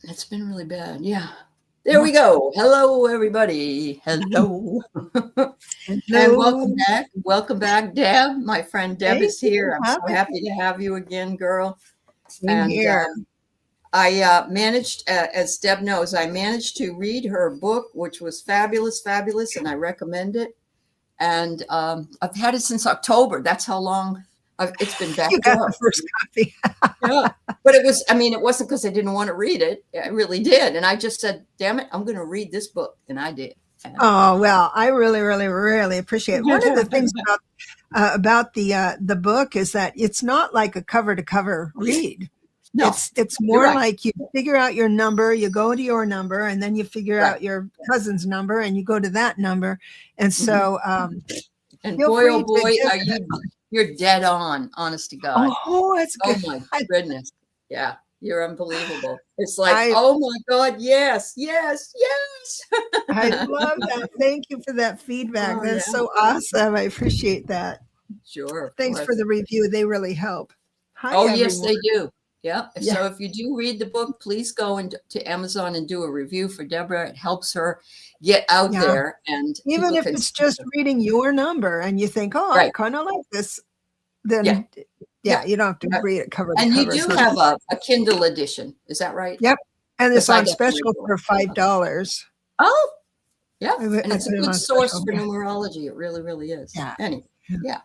It's been really bad. Yeah. There we go. Hello, everybody. Hello. And Hello. welcome back, Deb. My friend Deb is here. I'm so Happy happy to have you again, girl. Same here. I managed, as Deb knows, I managed to read her book, which was fabulous, and I recommend it. And I've had it since October. That's how long it's been back You to got her. the first copy. Yeah. But it wasn't because I didn't want to read it. I really did. And I just said, damn it, I'm going to read this book. And I did. Oh, well, I really, really, really appreciate it. One of the things about the book is that it's not like a cover to cover read. No, it's more like you figure out your number, you go to your number, and then you figure out your cousin's number and you go to that number. And so, and boy, oh boy, you're dead on, honest to God. Oh, that's good. Oh my goodness. Yeah. You're unbelievable. It's like, oh my God, yes. I love that. Thank you for that feedback. That's so awesome. I appreciate that. Sure. Thanks for the review. They really help. Hi, everyone. Yes, they do. Yeah. So if you do read the book, please go to Amazon and do a review for Deborah. It helps her get out there. And even if it's just reading your number and you think, oh, I kind of like this, then you don't have to read it cover to cover. And you do have a Kindle edition. Is that right? Yep. And it's on special for $5. Oh, yeah. And it's a good source for numerology. It really, really is. Yeah. Anyway, yeah.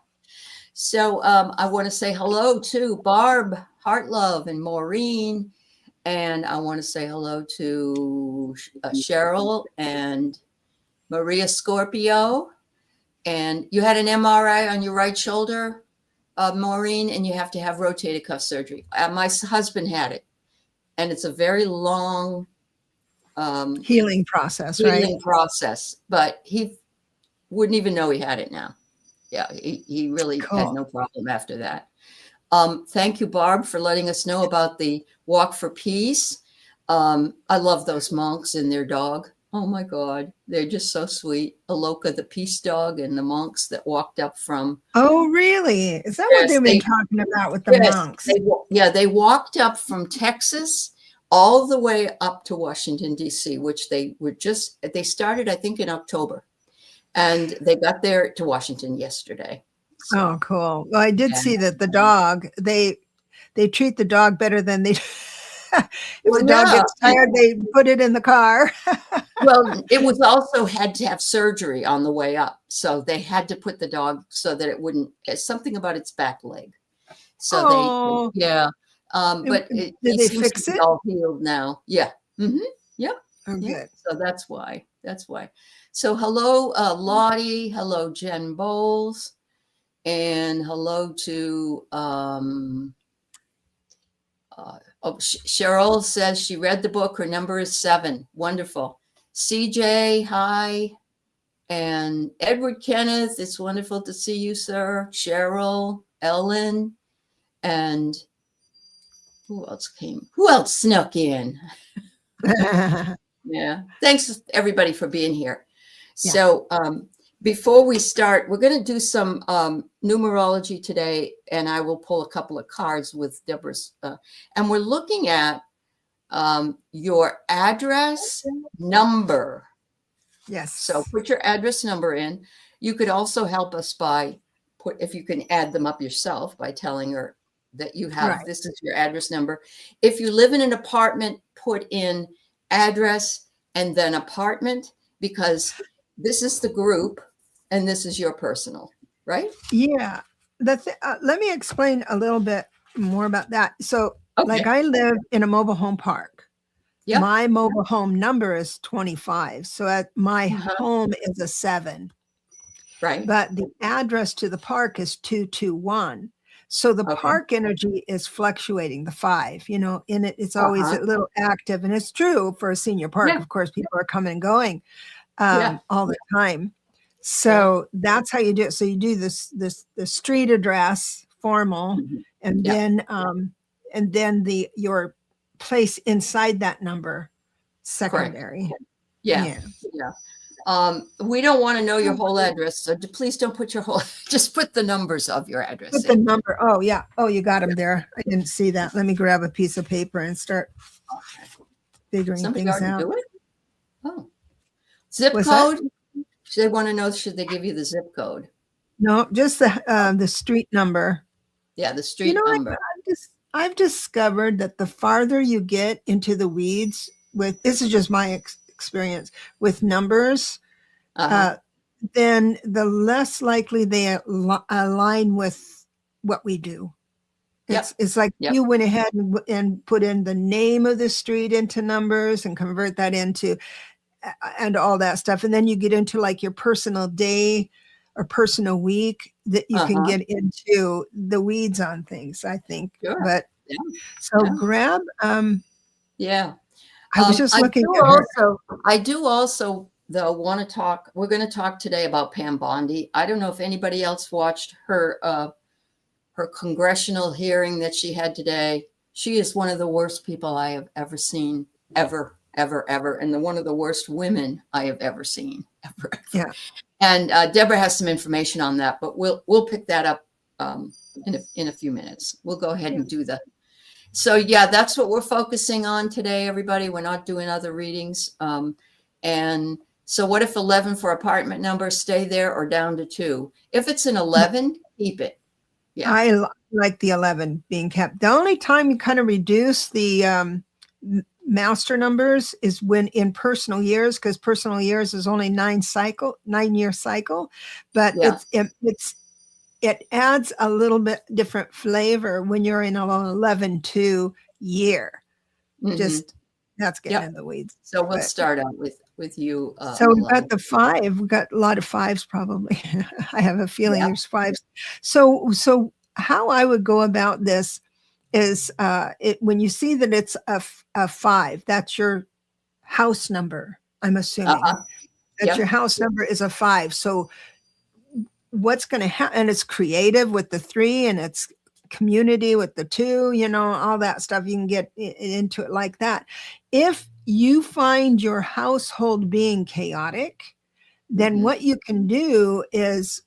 So I want to say hello to Barb Heartlove and Maureen. And I want to say hello to Cheryl and Maria Scorpio. And you had an MRI on your right shoulder, Maureen, and you have to have rotator cuff surgery. My husband had it. And it's a very long healing process, but he wouldn't even know he had it now. Yeah, he really had no problem after that. Thank you, Barb, for letting us know about the Walk for Peace. I love those monks and their dog. Oh my God, they're just so sweet. Aloka, the peace dog, and the monks that walked up from. Oh, really? Is that what they've been talking about with the monks? They walked up from Texas all the way up to Washington, D.C., which they started, I think, in October. And they got there to Washington yesterday. So, oh, cool. Well, I did see that the dog, they treat the dog better than they if the dog gets tired, they put it in the car. Well, it was also had to have surgery on the way up. So they had to put the dog so that it wouldn't, something about its back leg. So but did they fix it? All healed now. Yeah. Mm-hmm. Yep. Oh, good. Yeah. So that's why. So hello, Lottie. Hello, Jen Bowles. And hello to Cheryl says she read the book. Her number is 7. Wonderful. CJ, hi. And Edward Kenneth, it's wonderful to see you, sir. Cheryl, Ellen, and who else snuck in? Yeah. Thanks everybody for being here. Yeah. So before we start, we're going to do some numerology today, and I will pull a couple of cards with Deborah's. And we're looking at your address number. Yes. So put your address number in. You could also help us if you can add them up yourself by telling her that you have, this is your address number. If you live in an apartment, put in address and then apartment, because this is the group and this is your personal, right? Yeah. Let me explain a little bit more about that. So like I live in a mobile home park. Yep. My mobile home number is 25. So my home is a 7. Right. But the address to the park is 221. So the park energy is fluctuating, the 5, in it, it's always a little active. And it's true for a senior park. Of course, people are coming and going all the time. So that's how you do it. So you do the street address formal, and then your place inside that number secondary. Yeah. We don't want to know your whole address, so please don't put your whole, just put the numbers of your address. Put the number. Oh, yeah. Oh, you got them there. I didn't see that. Let me grab a piece of paper and start. figuring Somebody things already out. do it? Oh. Zip What's that? code? They want to know, should they give you the zip code? No, just the street number. Yeah, the You street know, number. I've discovered that the farther you get into the weeds with, this is just my experience with numbers, Uh-huh. then the less likely they align with what we do. Yep. It's like Yep. you went ahead and put in the name of the street into numbers and convert that into and all that stuff. And then you get into like your personal day or personal week that you can get into the weeds on things, I think. Sure. But Yeah. so Yeah. grab, Yeah. I was just looking at her. I do also, though, want to talk. We're going to talk today about Pam Bondi. I don't know if anybody else watched her congressional hearing that she had today. She is one of the worst people I have ever seen, ever, and one of the worst women I have ever seen, ever. Yeah. And Deborah has some information on that, but we'll pick that up in a few minutes. We'll go ahead and do that. So yeah, that's what we're focusing on today, everybody. We're not doing other readings. And so what if 11 for apartment number, stay there or down to 2? If it's an 11, keep it. Yeah. I like the 11 being kept. The only time you kind of reduce the master numbers is when in personal years, because personal years is only 9-year cycle, but Yeah. it adds a little bit different flavor when you're in an 11-2 year. Just that's getting in the weeds. So we'll start out with you. So we've got the 5. We've got a lot of 5s probably. I have a feeling there's 5s. So how I would go about this is when you see that it's a 5, that's your house number. I'm assuming that your house number is a 5. So what's going to happen? And it's creative with the 3, and it's community with the 2. You know, all that stuff. You can get into it like that. If you find your household being chaotic, then what you can do is,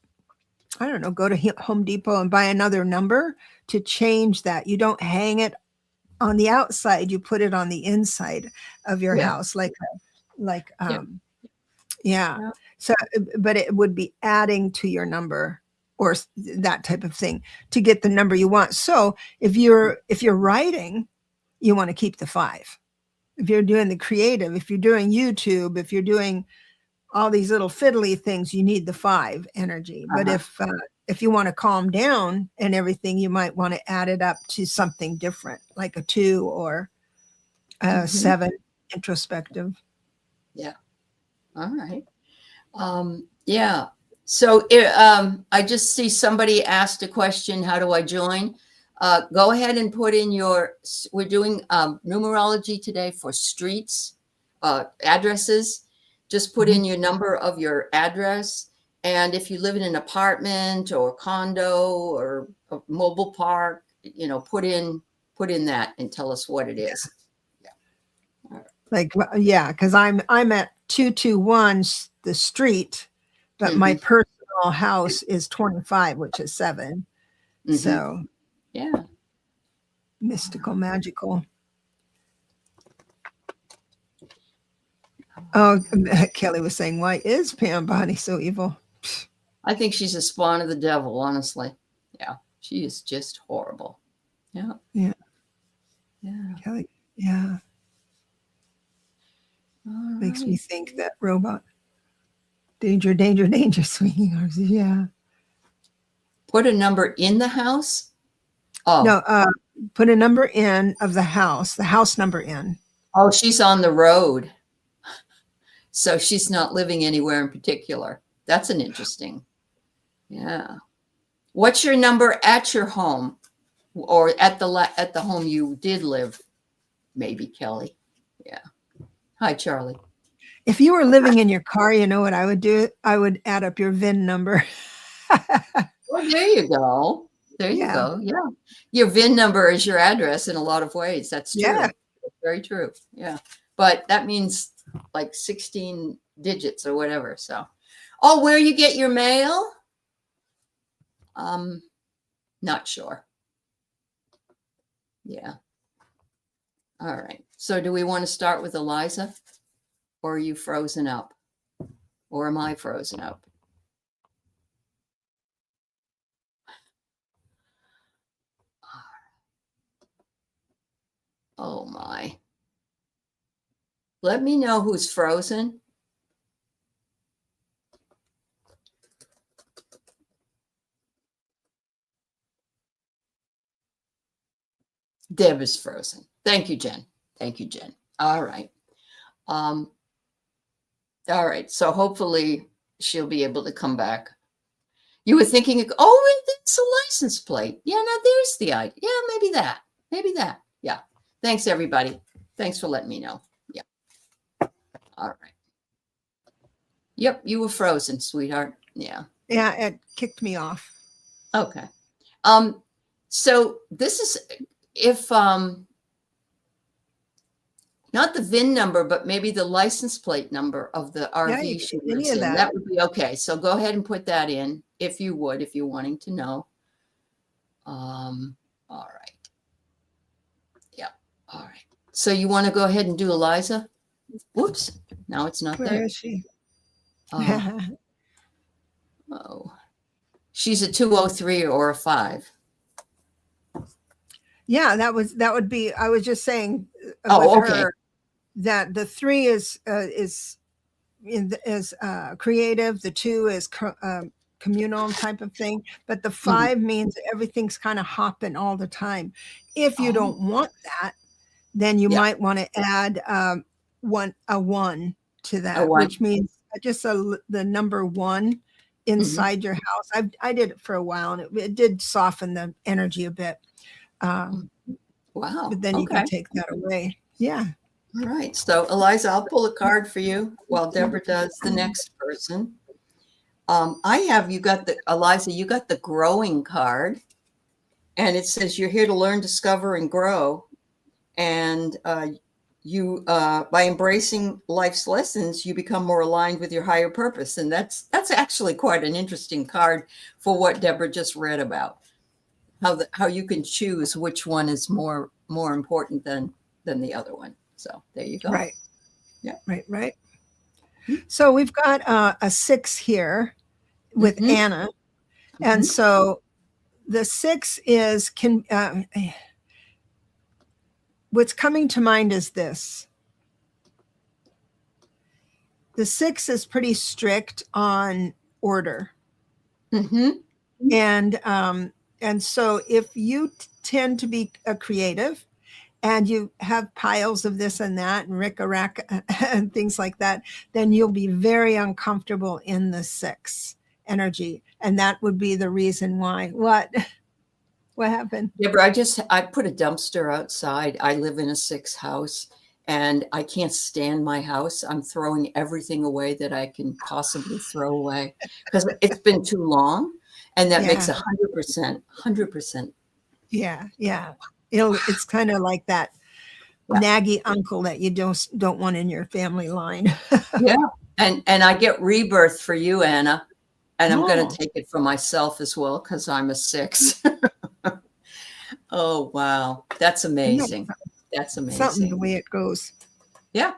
I don't know, go to Home Depot and buy another number to change that. You don't hang it on the outside, you put it on the inside of your house, So, but it would be adding to your number or that type of thing to get the number you want. So if you're writing, you want to keep the 5. If you're doing the creative, if you're doing YouTube, if you're doing all these little fiddly things, you need the 5 energy. But if you want to calm down and everything, you might want to add it up to something different, like a 2 or a 7 introspective. Yeah. All right. Yeah. So I just see somebody asked a question, how do I join? Go ahead and put in we're doing numerology today for streets, addresses. Just put in your number of your address. And if you live in an apartment or condo or a mobile park, you know, put in that and tell us what it is. Yeah. Like, yeah, because I'm at 221 the street, but my personal house is 25, which is 7. So yeah, mystical, magical. Oh, Kelly was saying, why is Pam Bondi so evil? I think she's a spawn of the devil, honestly. Yeah, she is just horrible. Yeah. Yeah. Yeah. Kelly, yeah. Makes me think that robot. Danger, danger, danger, swinging arms. Yeah. Put a number in the house? Oh. No, put a number in of the house number in. Oh, she's on the road. So she's not living anywhere in particular. That's an interesting. Yeah. What's your number at your home or at the home you did live? Maybe, Kelly. Yeah. Hi, Charlie. If you were living in your car, you know what I would do? I would add up your VIN number. Well, there you go. There you go. Yeah. Your VIN number is your address in a lot of ways. That's true. Yeah. Very true. Yeah. But that means like 16 digits or whatever. So, oh, where you get your mail? Not sure. Yeah. All right. So do we want to start with Eliza? Or are you frozen up? Or am I frozen up? Oh my. Let me know who's frozen. Deb is frozen. Thank you, Jen. Thank you, Jen. All right. All right. So hopefully she'll be able to come back. You were thinking, oh, it's a license plate. Yeah, now there's the idea. Yeah, maybe that. Maybe that. Yeah. Thanks, everybody. Thanks for letting me know. Yeah. All right. Yep, you were frozen, sweetheart. Yeah. Yeah, it kicked me off. Okay. So this is if not the VIN number, but maybe the license plate number of the RV she lives in. That would be okay. So go ahead and put that in if you would, if you're wanting to know. All right. Yeah. All right. So you want to go ahead and do Eliza? Whoops. Now it's not there. Where is she? Oh, she's a 203 or a 5. Yeah, that would be. I was just saying with okay. her that the 3 is creative. The 2 is communal type of thing, but the 5 means everything's kind of hopping all the time. If you don't want that, then you might want to add a 1 to that, which means just the number 1 inside your house. I did it for a while, and it did soften the energy a bit. Wow. But then you can take that away. Yeah. All right. So Eliza, I'll pull a card for you while Deborah does the next person. Eliza, you got the growing card, and it says you're here to learn, discover, and grow. And you by embracing life's lessons, you become more aligned with your higher purpose. And that's actually quite an interesting card for what Deborah just read about. How you can choose which one is more important than the other one. So there you go. Right. Yeah. Right. So we've got a 6 here with Anna. And so the 6 is what's coming to mind is this. The 6 is pretty strict on order. And so if you tend to be a creative and you have piles of this and that and rick-a-rack and things like that, then you'll be very uncomfortable in the 6 energy. And that would be the reason why. What happened? Deborah, I put a dumpster outside. I live in a 6 house, and I can't stand my house. I'm throwing everything away that I can possibly throw away because it's been too long. And that makes 100%. Yeah. It's kind of like that naggy uncle that you don't want in your family line. Yeah. And I get rebirth for you, Anna. And I'm going to take it for myself as well because I'm a 6. Oh, wow. That's amazing. That's amazing. Something the way it goes. Yeah.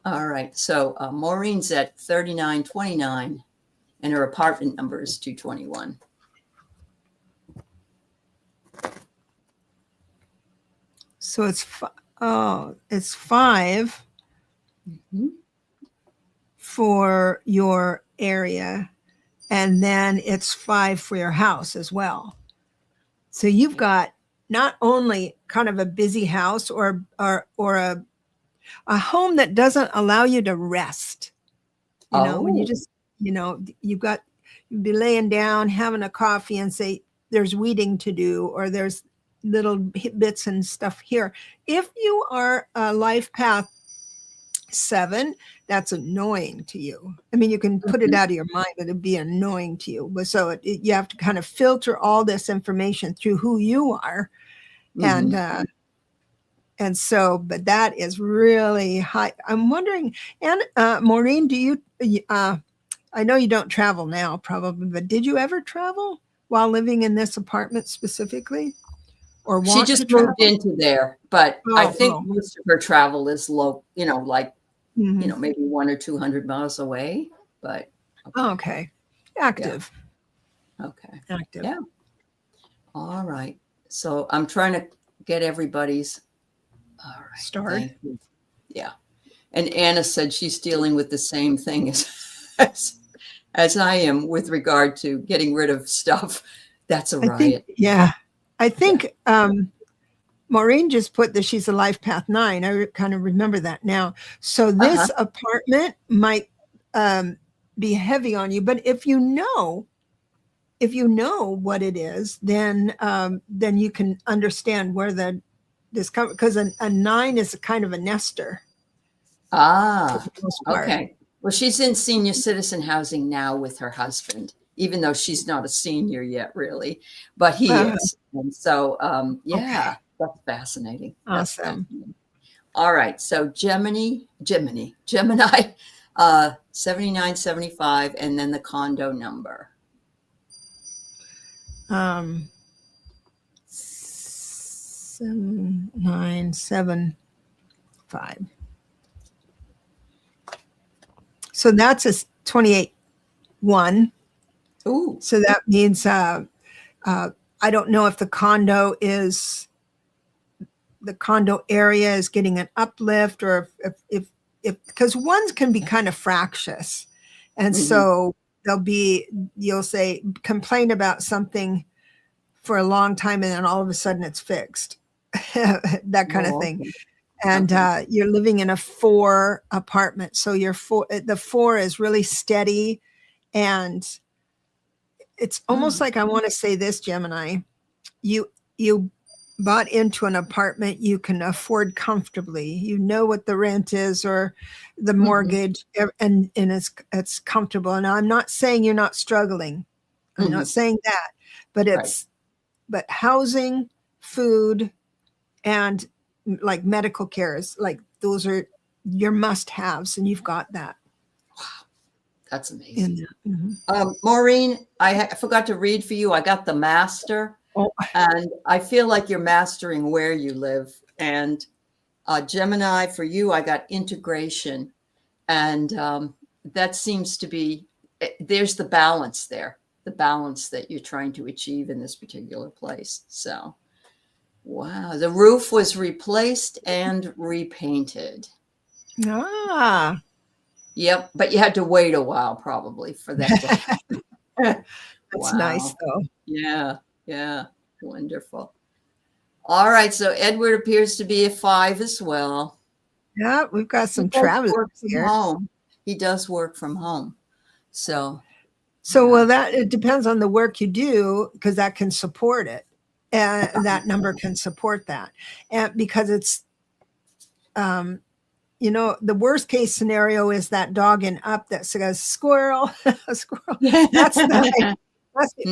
All right. So Maureen's at 3929. And her apartment number is 221. So it's 5 for your area, and then it's 5 for your house as well. So you've got not only kind of a busy house or a home that doesn't allow you to rest. You know, when you just you'd be laying down, having a coffee and say, there's weeding to do, or there's little bits and stuff here. If you are a life path 7, that's annoying to you. I mean, you can put it out of your mind, but it'd be annoying to you. But so you have to kind of filter all this information through who you are. And so, but that is really high. I'm wondering, and Maureen, do you, I know you don't travel now probably, but did you ever travel while living in this apartment specifically? or She want just to travel? moved into there, but I think Oh. most of her travel is low, like, Mhm. maybe 100 or 200 miles away, but Okay. Active. okay. Active. Yeah. All right. So I'm trying to get everybody's. All right. Start. Thank you. Yeah. And Anna said she's dealing with the same thing as I am with regard to getting rid of stuff. That's a I think, riot. yeah. I think Maureen just put that she's a life path 9. I kind of remember that now. So this apartment might be heavy on you, but if you know what it is, then you can understand where this comes, because a 9 is a kind of a nester. For the most part. Okay. Well, she's in senior citizen housing now with her husband, even though she's not a senior yet, really, but he is. And so, yeah, that's fascinating. That's Awesome. fascinating. All right. So Gemini, 7975, and then the condo number. 7975. So that's a 28-1. Ooh. So that means I don't know if the condo area is getting an uplift, or if because ones can be kind of fractious, and so you'll say complain about something for a long time, and then all of a sudden it's fixed. That kind of thing. And you're living in a 4 apartment. So the 4 is really steady. And it's almost like, I want to say this, Gemini, you bought into an apartment you can afford comfortably. You know what the rent is or the mortgage, and it's comfortable. And I'm not saying you're not struggling. I'm not saying that, but but housing, food, and like medical cares, like those are your must-haves, and you've got that. Wow, that's amazing. Mm-hmm. Maureen, I forgot to read for you. I got the master, and I feel like you're mastering where you live. And Gemini, for you, I got integration, and that seems to be, there's the balance there, the balance that you're trying to achieve in this particular place. So. Wow, the roof was replaced and repainted. Ah. Yep, but you had to wait a while probably for that to happen. That's nice though. Yeah, yeah, wonderful. All right, so Edward appears to be a 5 as well. Yeah, we've got some travelers here. He does work from home. So well, it depends on the work you do, because that can support it. And that number can support that. And because it's, the worst case scenario is that dog in Up that says squirrel, a squirrel. That's the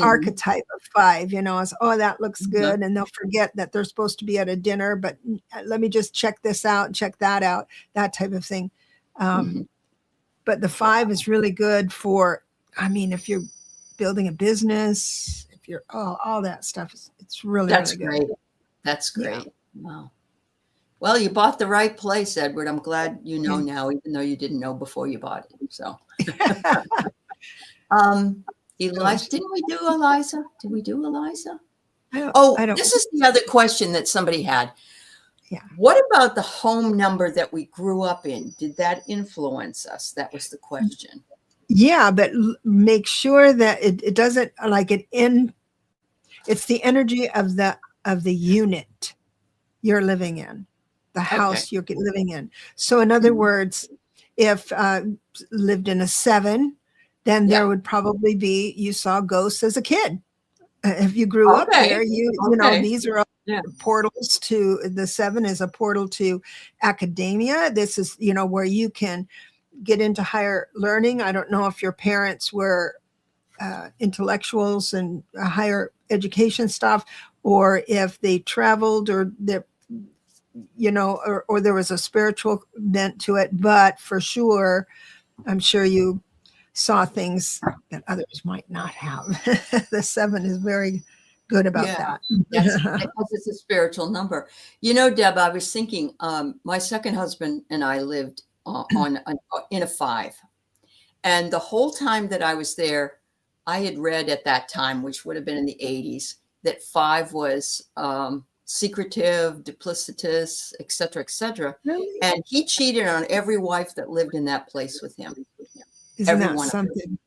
archetype of 5, is, oh, that looks good. And they'll forget that they're supposed to be at a dinner, but let me just check this out and check that out, that type of thing. But the 5 is really good for, if you're building a business, if you're all that stuff, it's really, really good. Great. That's great. Yeah. Wow. Well, you bought the right place, Edward. I'm glad you know now, even though you didn't know before you bought it. So, Eliza, didn't we do Eliza? Did we do Eliza? This is the other question that somebody had. Yeah. What about the home number that we grew up in? Did that influence us? That was the question. Yeah, but make sure that it doesn't it's the energy of the unit you're living in, the house you're living in. So in other words, if lived in a 7, then there would probably be, you saw ghosts as a kid. If you grew up there, you know, these are all portals to, the 7 is a portal to academia. This is, where you can get into higher learning. I don't know if your parents were intellectuals and higher education stuff, or if they traveled, or or there was a spiritual bent to it. But for sure, I'm sure you saw things that others might not have. The 7 is very good about Yeah, that. that's because it's a spiritual number. You know, Deb, I was thinking, my second husband and I lived in a 5. And the whole time that I was there, I had read at that time, which would have been in the 80s, that 5 was secretive, duplicitous, et cetera, et cetera. Really? And he cheated on every wife that lived in that place with him. Isn't Every that one of them. something?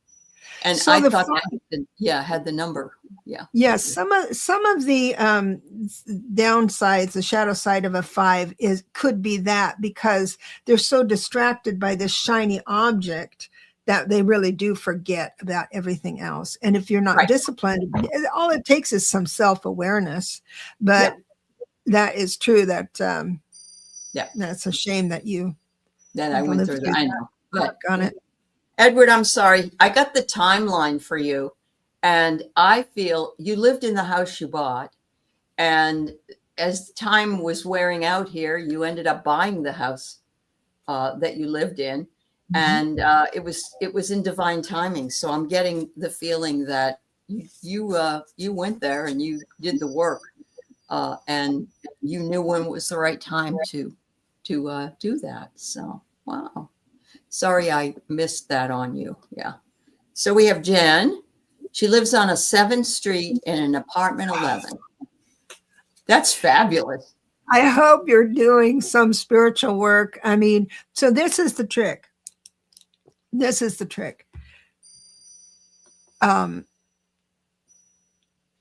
And So I the thought that had the number. Yeah. yes, some of the downsides, the shadow side of a 5 could be that because they're so distracted by this shiny object that they really do forget about everything else. And if you're not Right. disciplined, all it takes is some self-awareness. But that is true that that's a shame that you I went through that. I know. But on it. Edward, I'm sorry. I got the timeline for you. And I feel you lived in the house you bought. And as time was wearing out here, you ended up buying the house that you lived in. And it was in divine timing. So I'm getting the feeling that you went there and you did the work, and you knew when was the right time to do that. So wow, sorry I missed that on you. Yeah. So we have Jen. She lives on a 7th Street in an apartment 11. That's fabulous. I hope you're doing some spiritual work. I mean, so this is the trick. This is the trick.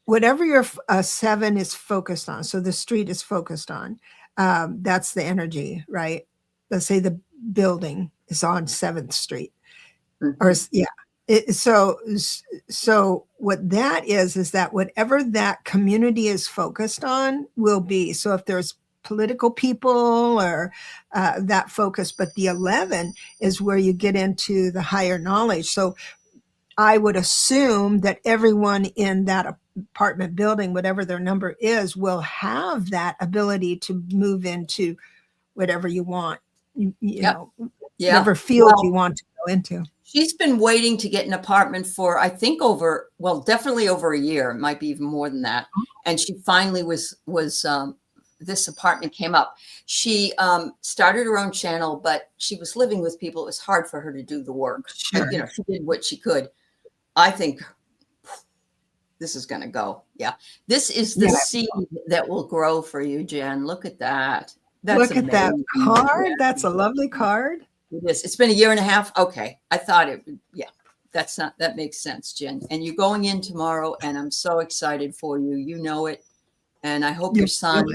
Whatever your 7 is focused on, so the street is focused on, that's the energy, right? Let's say the building is on 7th Street. Or so what that is that whatever that community is focused on will be. So if there's political people or that focus, but the 11 is where you get into the higher knowledge. So I would assume that everyone in that apartment building, whatever their number is, will have that ability to move into whatever you want, you know, whatever field you want to go into. She's been waiting to get an apartment for, I think definitely over a year. It might be even more than that. And she finally was this apartment came up. She started her own channel, but she was living with people. It was hard for her to do the work. Sure. You know, she did what she could. I think this is going to go. Yeah. This is the seed that will grow for you, Jen. Look at that. That's Look at that card. That's a lovely card. It is. It's been a year and a half. Okay. I thought it. Yeah. That makes sense, Jen. And you're going in tomorrow and I'm so excited for you. You know it. And I hope your son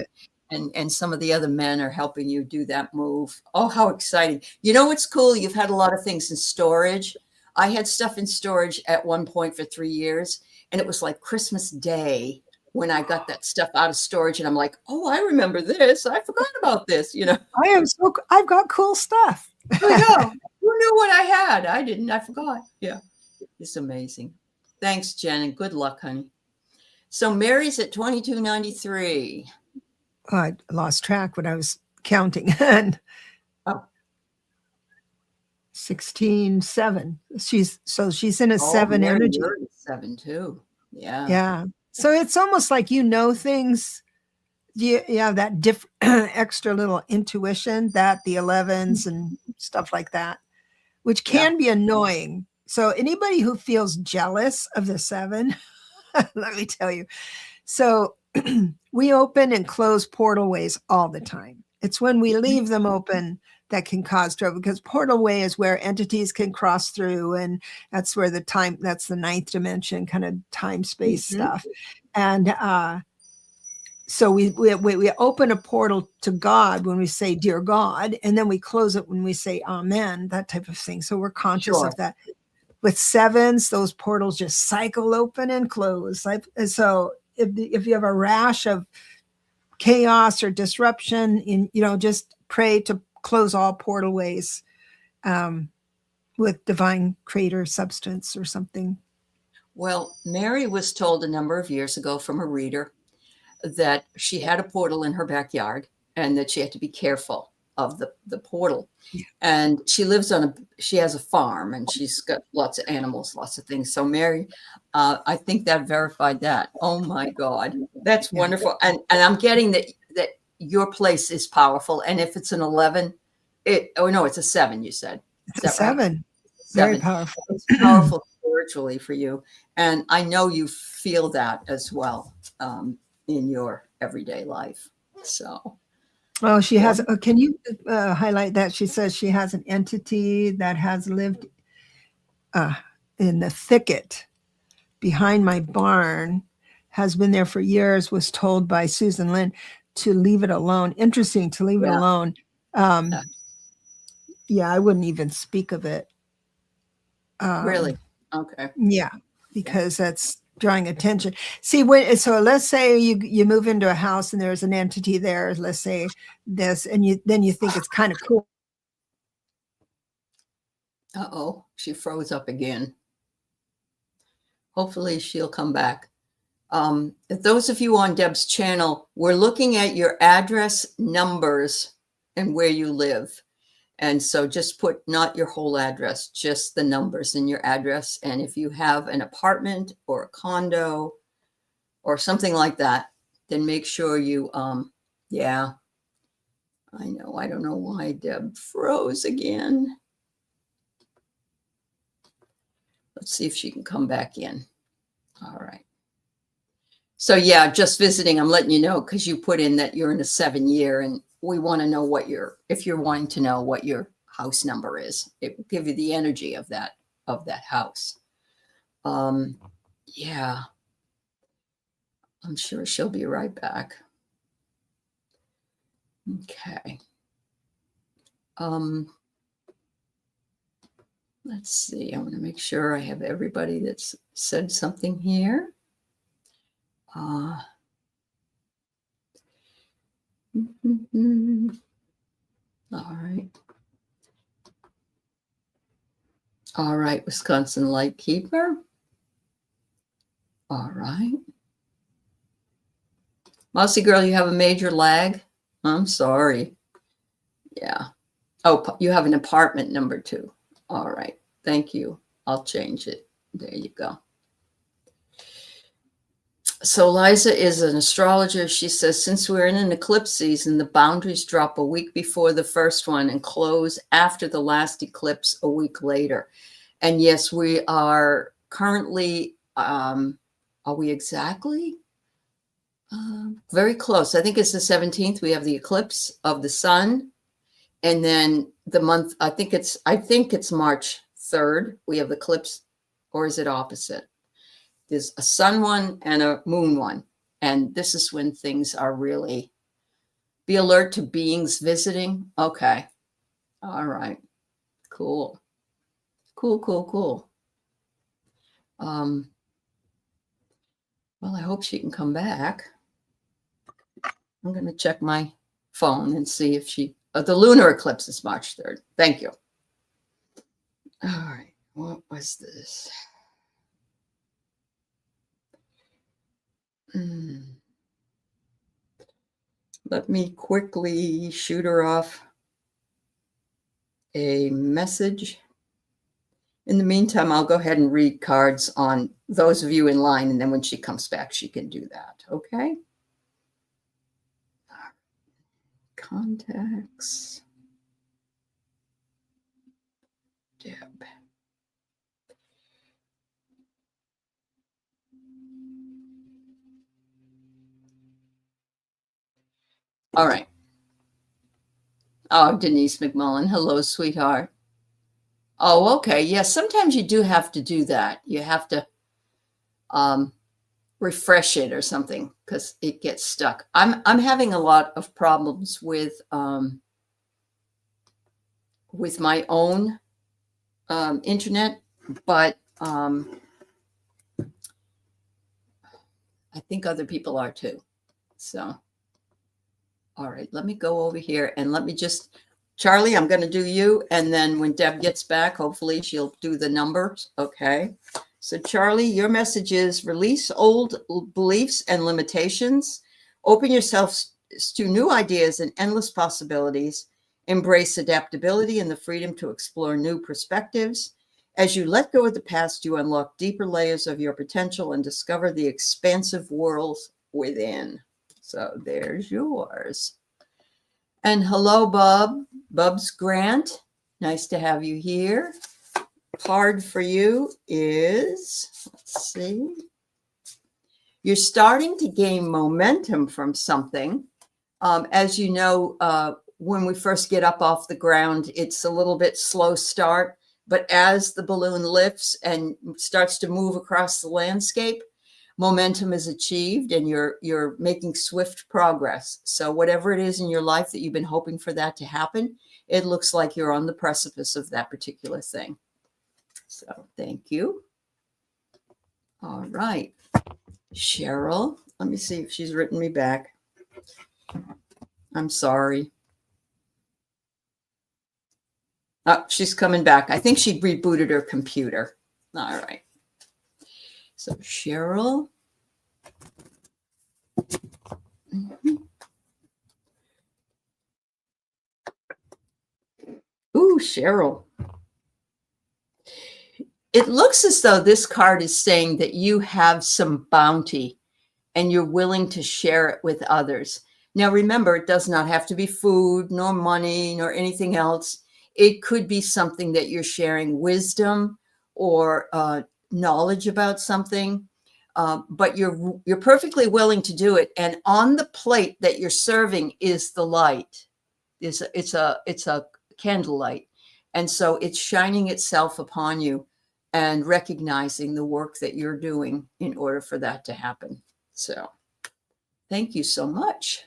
and some of the other men are helping you do that move. Oh, how exciting. You know what's cool? You've had a lot of things in storage. I had stuff in storage at one point for 3 years, and it was like Christmas Day when I got that stuff out of storage, and I'm like, oh, I remember this. I forgot about this, you know. I've got cool stuff. I know. Who knew what I had? I didn't. I forgot. Yeah. It's amazing. Thanks, Jen, and good luck, honey. So Mary's at 2293. I lost track when I was counting. And 16-7. She's in a 7 Mary, energy. you're 7 too. Yeah. Yeah. So it's almost like things. You have that extra little intuition that the 11s and stuff like that, which can be annoying. So anybody who feels jealous of the 7, let me tell you. So we open and close portal ways all the time. It's when we leave them open that can cause trouble, because portal way is where entities can cross through, and that's where that's the 9th dimension kind of time space stuff. And so we open a portal to God when we say, dear God, and then we close it when we say amen, that type of thing. So we're conscious of that. With 7s, those portals just cycle open and close. So if you have a rash of chaos or disruption, just pray to close all portal ways with divine creator substance or something. Well, Mary was told a number of years ago from a reader that she had a portal in her backyard and that she had to be careful the portal. And she lives she has a farm, and she's got lots of animals, lots of things. So Mary, I think that verified that. Oh my God, that's wonderful. And I'm getting that your place is powerful. And if it's an 11, no, it's a 7, you said. It's a 7. Right? Very 7. powerful. It's powerful spiritually for you. And I know you feel that as well in your everyday life. So. Oh, she has. Can you highlight that? She says she has an entity that has lived in the thicket behind my barn, has been there for years, was told by Susan Lynn to leave it alone. Interesting, to leave it alone. Yeah, I wouldn't even speak of it. Really? Okay. Yeah, because that's drawing attention. See, so let's say you move into a house and there's an entity there, let's say this, and then you think it's kind of cool. Uh-oh, she froze up again. Hopefully she'll come back. Those of you on Deb's channel, we're looking at your address, numbers, and where you live. And so just put not your whole address, just the numbers in your address. And if you have an apartment or a condo or something like that, then make sure you, yeah, I know. I don't know why Deb froze again. Let's see if she can come back in. All right. So yeah, just visiting, I'm letting you know, because you put in that you're in a 7-year, and we want to know if you're wanting to know what your house number is. It will give you the energy of that house. Yeah, I'm sure she'll be right back. Okay. Let's see. I want to make sure I have everybody that's said something here. All right. All right, Wisconsin Lightkeeper. All right. Mousy Girl, you have a major lag? I'm sorry. Yeah. Oh, you have an apartment number 2. All right. Thank you. I'll change it. There you go. So Liza is an astrologer. She says, since we're in an eclipse season, the boundaries drop a week before the first one and close after the last eclipse a week later. And yes, we are currently, are we exactly? Very close. I think it's the 17th. We have the eclipse of the sun. And then the month, I think it's March 3rd. We have the eclipse, or is it opposite? There's a sun one and a moon one. And this is when things are really, be alert to beings visiting. Okay. All right. Cool. Cool. Well, I hope she can come back. I'm going to check my phone and see if the lunar eclipse is March 3rd. Thank you. All right. What was this? Let me quickly shoot her off a message. In the meantime, I'll go ahead and read cards on those of you in line, and then when she comes back, she can do that. Okay? Contacts. Deb. All right. Oh, Denise McMullen. Hello, sweetheart. Oh, okay. Yes, sometimes you do have to do that. You have to refresh it or something because it gets stuck. I'm having a lot of problems with my own internet, but I think other people are too. So, all right, let me go over here and let me just, Charlie, I'm going to do you. And then when Deb gets back, hopefully she'll do the numbers. Okay. So Charlie, your message is release old beliefs and limitations, open yourself to new ideas and endless possibilities, Embrace adaptability and the freedom to explore new perspectives. As you let go of the past, you unlock deeper layers of your potential and discover the expansive worlds within. So there's yours. And hello, Bob. Bubs Grant. Nice to have you here. Card for you is, let's see. You're starting to gain momentum from something. As you know, when we first get up off the ground, it's a little bit slow start. But as the balloon lifts and starts to move across the landscape, momentum is achieved and you're making swift progress. So whatever it is in your life that you've been hoping for that to happen, it looks like you're on the precipice of that particular thing. So thank you. All right. Cheryl, let me see if she's written me back. I'm sorry. Oh, she's coming back. I think she rebooted her computer. All right. So Cheryl. Ooh, Cheryl. It looks as though this card is saying that you have some bounty and you're willing to share it with others. Now, remember, it does not have to be food, nor money, nor anything else. It could be something that you're sharing wisdom or knowledge about something, but you're perfectly willing to do it. And on the plate that you're serving is the light. It's a candlelight, and so it's shining itself upon you and recognizing the work that you're doing in order for that to happen. So, thank you so much.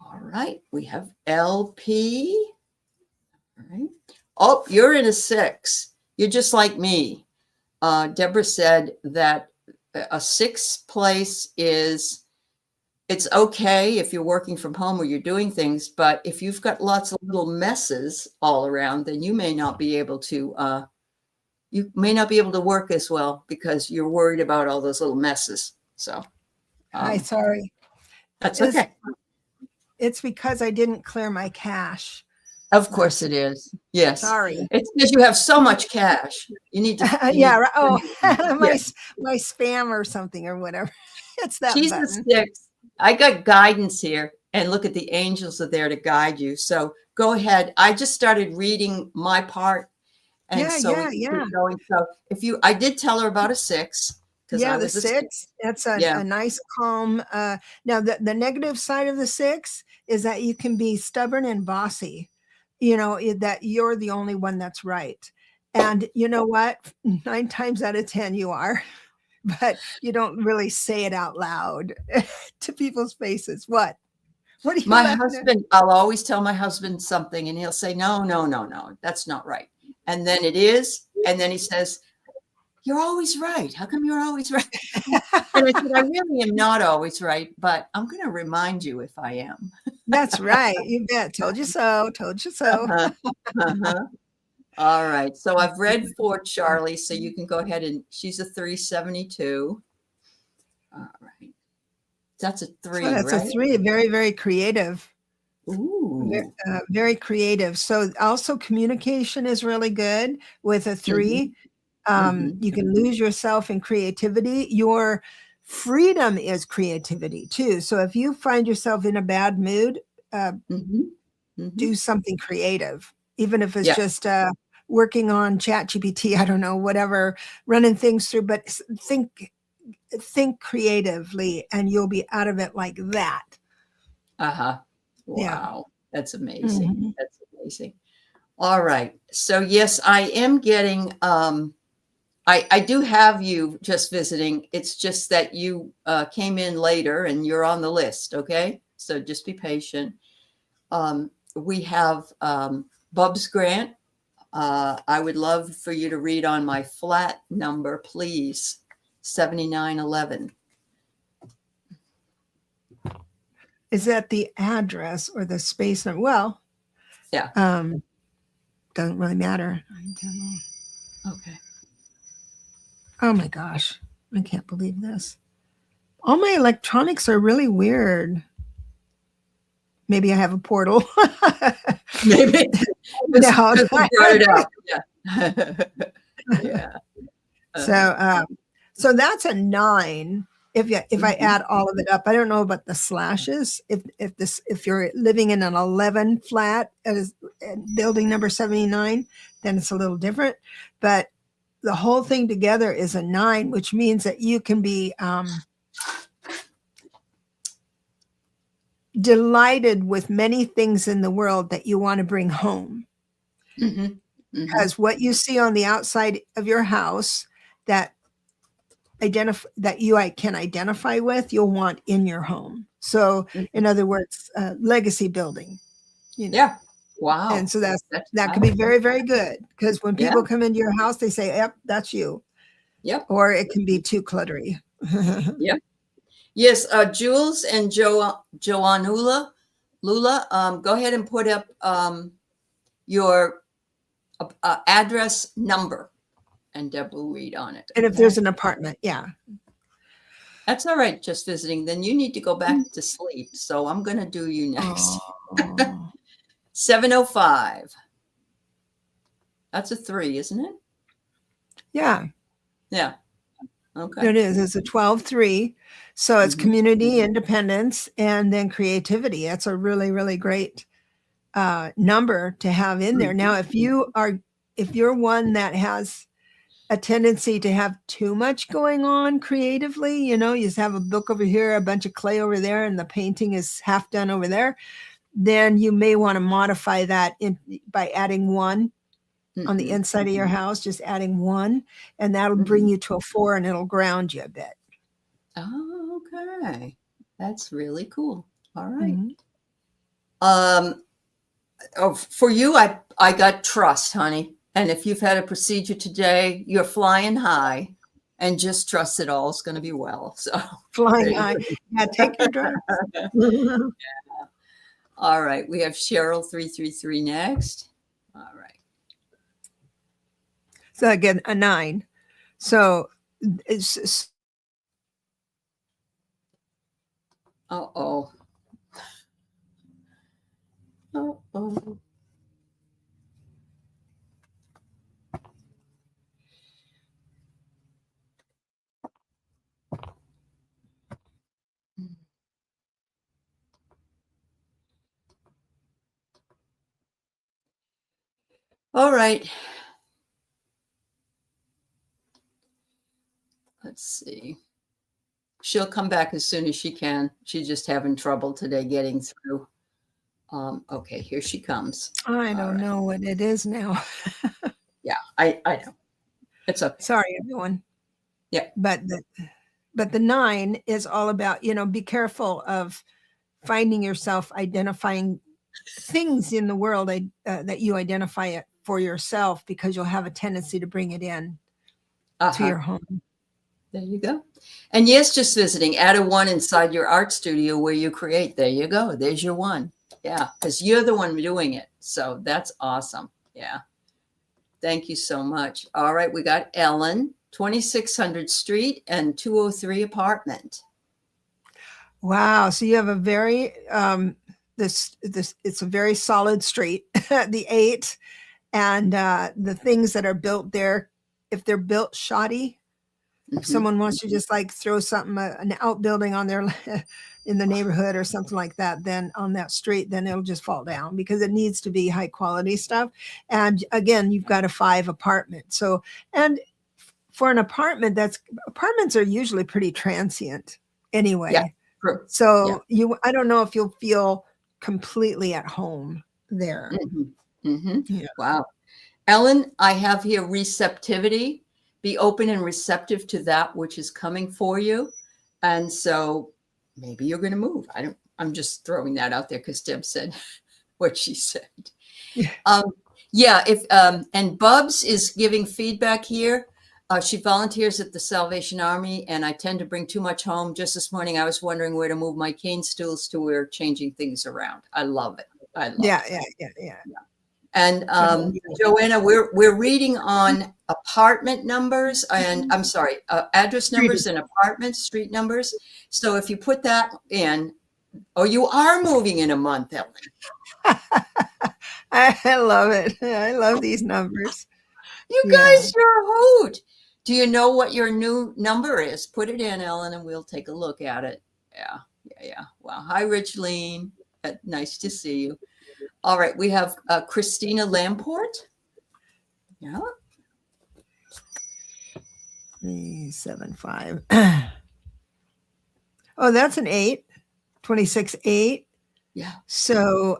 All right, we have LP. All right. Oh, you're in a 6. You're just like me. Deborah said that a 6th place it's okay if you're working from home or you're doing things, but if you've got lots of little messes all around, then you may not be able to work as well because you're worried about all those little messes. So, Hi, sorry. That's okay. It's because I didn't clear my cache. Of course it is. Yes. Sorry. It's because you have so much cash. You need to. My spam or something or whatever. It's that She's button. a 6. I got guidance here, and look at the angels are there to guide you. So go ahead. I just started reading my part, and going. So I did tell her about a 6. Yeah, the 6. That's a nice, calm. Now, the negative side of the 6 is that you can be stubborn and bossy. You know, that you're the only one that's right. And you know what? 9 times out of 10 you are. But you don't really say it out loud to people's faces. What do you? My husband, I'll always tell my husband something and he'll say, no, that's not right. And then it is. And then he says, you're always right. How come you're always right? And I said, I really am not always right, but I'm going to remind you if I am. That's right. You bet. Told you so. Told you so. All right. So I've read for Charlie, so you can go ahead and she's a 372. All right. That's a 3. So that's right? a 3. Very, very creative. Ooh. Very creative. So also communication is really good with a 3. You can lose yourself in creativity. Your freedom is creativity too. So if you find yourself in a bad mood, do something creative, even if it's just working on ChatGPT, I don't know, whatever, running things through, but think creatively and you'll be out of it like that. Wow. Yeah. That's amazing. That's amazing. All right. So yes, I am getting, I do have you just visiting. It's just that you came in later and you're on the list. Okay. So just be patient. We have Bubs Grant. I would love for you to read on my flat number, please. 7911. Is that the address or the space number? Well, yeah. Doesn't really matter. Okay. Oh my gosh. I can't believe this. All my electronics are really weird. maybe I have a portal. Maybe. No. Just brought it up. Yeah. Yeah. So that's a 9. If I add all of it up, I don't know about the slashes. If you're living in an 11 flat at building number 79, then it's a little different. But the whole thing together is a 9, which means that you can be delighted with many things in the world that you want to bring home. Because what you see on the outside of your house that you can identify with, you'll want in your home. So in other words, legacy building. Yeah. Wow. And so that could be very, very good, because when people come into your house, they say, yep, that's you. Yep. Or it can be too cluttery. Yep. Yes. Jules and Joanula, Lula, go ahead and put up your address number, and Deb will read on it. And if there's an apartment, yeah. That's all right, just visiting. Then you need to go back to sleep. So I'm going to do you next. 705. That's a 3, isn't it? Yeah. Yeah. Okay. It is. It's a 12-3. So it's community, independence, and then creativity. That's a really, really great number to have in there. Now, if you're one that has a tendency to have too much going on creatively, you just have a book over here, a bunch of clay over there, and the painting is half done over there, then you may want to modify that by adding 1 on the inside of your house, just adding 1, and that'll bring you to a 4, and it'll ground you a bit. Oh, okay. That's really cool. All right. For you, I got trust, honey. And if you've had a procedure today, you're flying high, and just trust it all is going to be well. So flying high. Yeah, take your drugs. All right. We have Cheryl 333 next. All right. So again, a 9. So it's Uh-oh. Uh-oh. All right. Let's see. She'll come back as soon as she can. She's just having trouble today getting through. Okay, here she comes. I don't know what it is now. Yeah, I know. It's okay. Sorry, everyone. Yeah. But the 9 is all about, be careful of finding yourself identifying things in the world that you identify it for yourself, because you'll have a tendency to bring it in to your home. There you go. And yes, just visiting, add a 1 inside your art studio where you create. There you go. There's your 1. Yeah, because you're the one doing it. So that's awesome. Yeah. Thank you so much. All right, we got Ellen, 2600 Street and 203 apartment. Wow. So you have a very it's a very solid street, the 8, and the things that are built there, if they're built shoddy, if someone wants to just like throw something, an outbuilding on their in the neighborhood or something like that, then on that street, then it'll just fall down, because it needs to be high quality stuff. And again, you've got a 5 apartment. So, and for an apartment, apartments are usually pretty transient anyway. Yeah, true. So I don't know if you'll feel completely at home there. Yeah. Wow. Ellen, I have here receptivity. Be open and receptive to that which is coming for you. And so maybe you're going to move. I'm just throwing that out there because Deb said what she said. And Bubs is giving feedback here. She volunteers at the Salvation Army, and I tend to bring too much home. Just this morning, I was wondering where to move my cane stools to. We're changing things around. I love it. I love it. Yeah. And Joanna, we're reading on apartment numbers and I'm sorry, address numbers and apartment street numbers. So if you put that in, Oh, you are moving in a month, Ellen. I love it. I love these numbers. You Yeah. guys, you're a hoot. Do you know what your new number is? Put it in, Ellen, and we'll take a look at it. Yeah, yeah. Wow. Hi, Richleen. Nice to see you. All right, we have Christina Lamport. Yeah. 375. Oh, that's an 8. 26, 8. Yeah. So,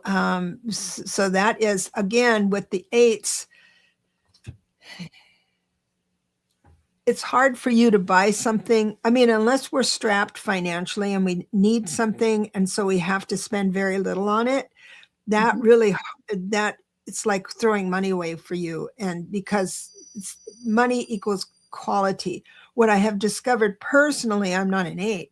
so that is, again, with the 8s, it's hard for you to buy something. I mean, unless we're strapped financially and we need something, and so we have to spend very little on it, that really, that it's like throwing money away for you. And because money equals quality. What I have discovered personally, I'm not an 8,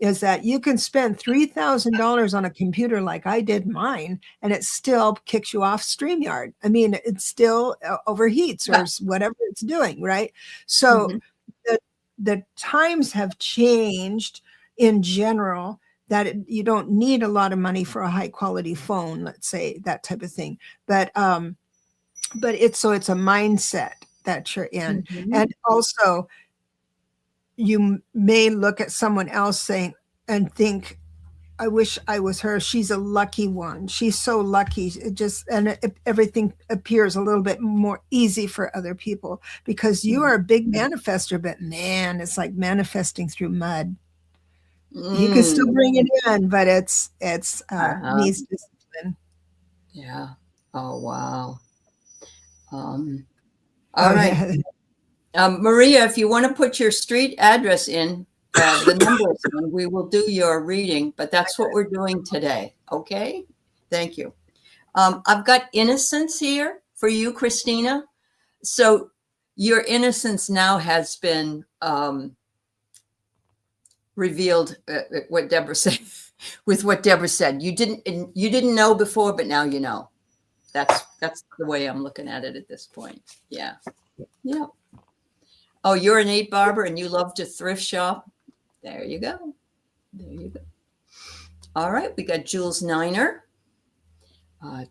is that you can spend $3,000 on a computer like I did mine, and it still kicks you off StreamYard. I mean, it still overheats or whatever it's doing, right? So the times have changed in general, that you don't need a lot of money for a high quality phone, let's say, that type of thing. But it's a mindset that you're in. And also, you may look at someone else saying and think, I wish I was her. She's a lucky one. She's so lucky. Everything appears a little bit more easy for other people because you are a big manifester, but man, it's like manifesting through mud. You can still bring it in, but it's needs discipline. Yeah. Oh, wow. All right. Yeah. Maria, if you want to put your street address in, the numbers, we will do your reading, but that's what we're doing today. Okay. Thank you. I've got innocence here for you, Christina. So your innocence now has been revealed. What Deborah said, with what Deborah said, you didn't know before, but now you know. That's the way I'm looking at it at this point. Yeah. Yeah. Oh, you're an 8, Barbara, and you love to thrift shop. There you go. There you go. All right, we got Jules Niner.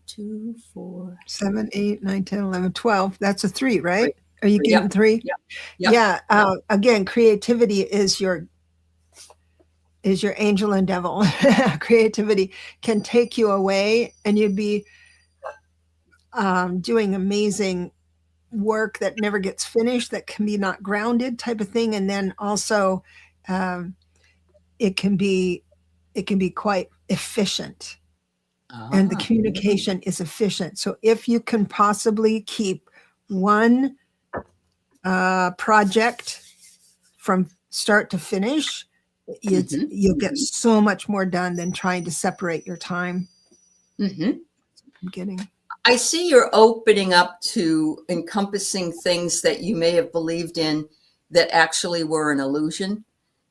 2, 4, 7, 8, 9, 10, 11, 12. That's a 3, right? Are you getting 3? Yeah. Again, creativity is your angel and devil. Creativity can take you away, and you'd be doing amazing work that never gets finished, that can be not grounded type of thing. And then also it can be quite efficient. And the communication is efficient. So if you can possibly keep one project from start to finish, you'll get so much more done than trying to separate your time. I'm getting. I see you're opening up to encompassing things that you may have believed in that actually were an illusion.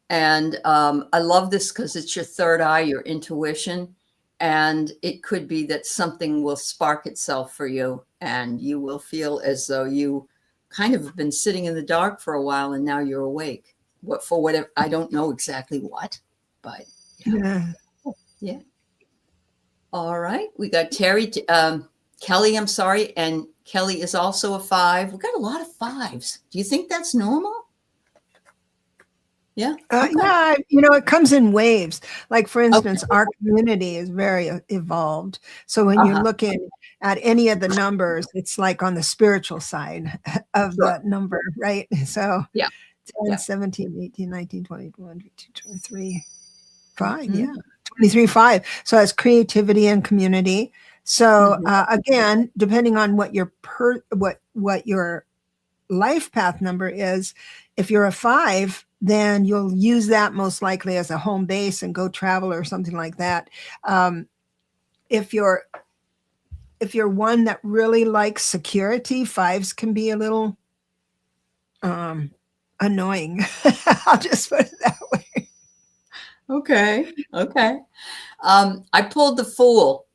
And I love this because it's your third eye, your intuition. And it could be that something will spark itself for you, and you will feel as though you kind of have been sitting in the dark for a while, and now you're awake. For whatever, I don't know exactly what, but yeah. All right, we got Terry. Kelly, I'm sorry. And Kelly is also a 5. We've got a lot of 5s. Do you think that's normal? Yeah. Okay. Yeah. It comes in waves. Like, for instance, our community is very evolved. So when you're looking at any of the numbers, it's like on the spiritual side of the number, right? So 10, 17, 18, 19, 20, 21, 22, 23, 5. Yeah. 23, 5. So it's creativity and community. So again, depending on what your what your life path number is, if you're a 5, then you'll use that most likely as a home base and go travel or something like that. If you're one that really likes security, 5s can be a little annoying. I'll just put it that way. Okay. I pulled the Fool.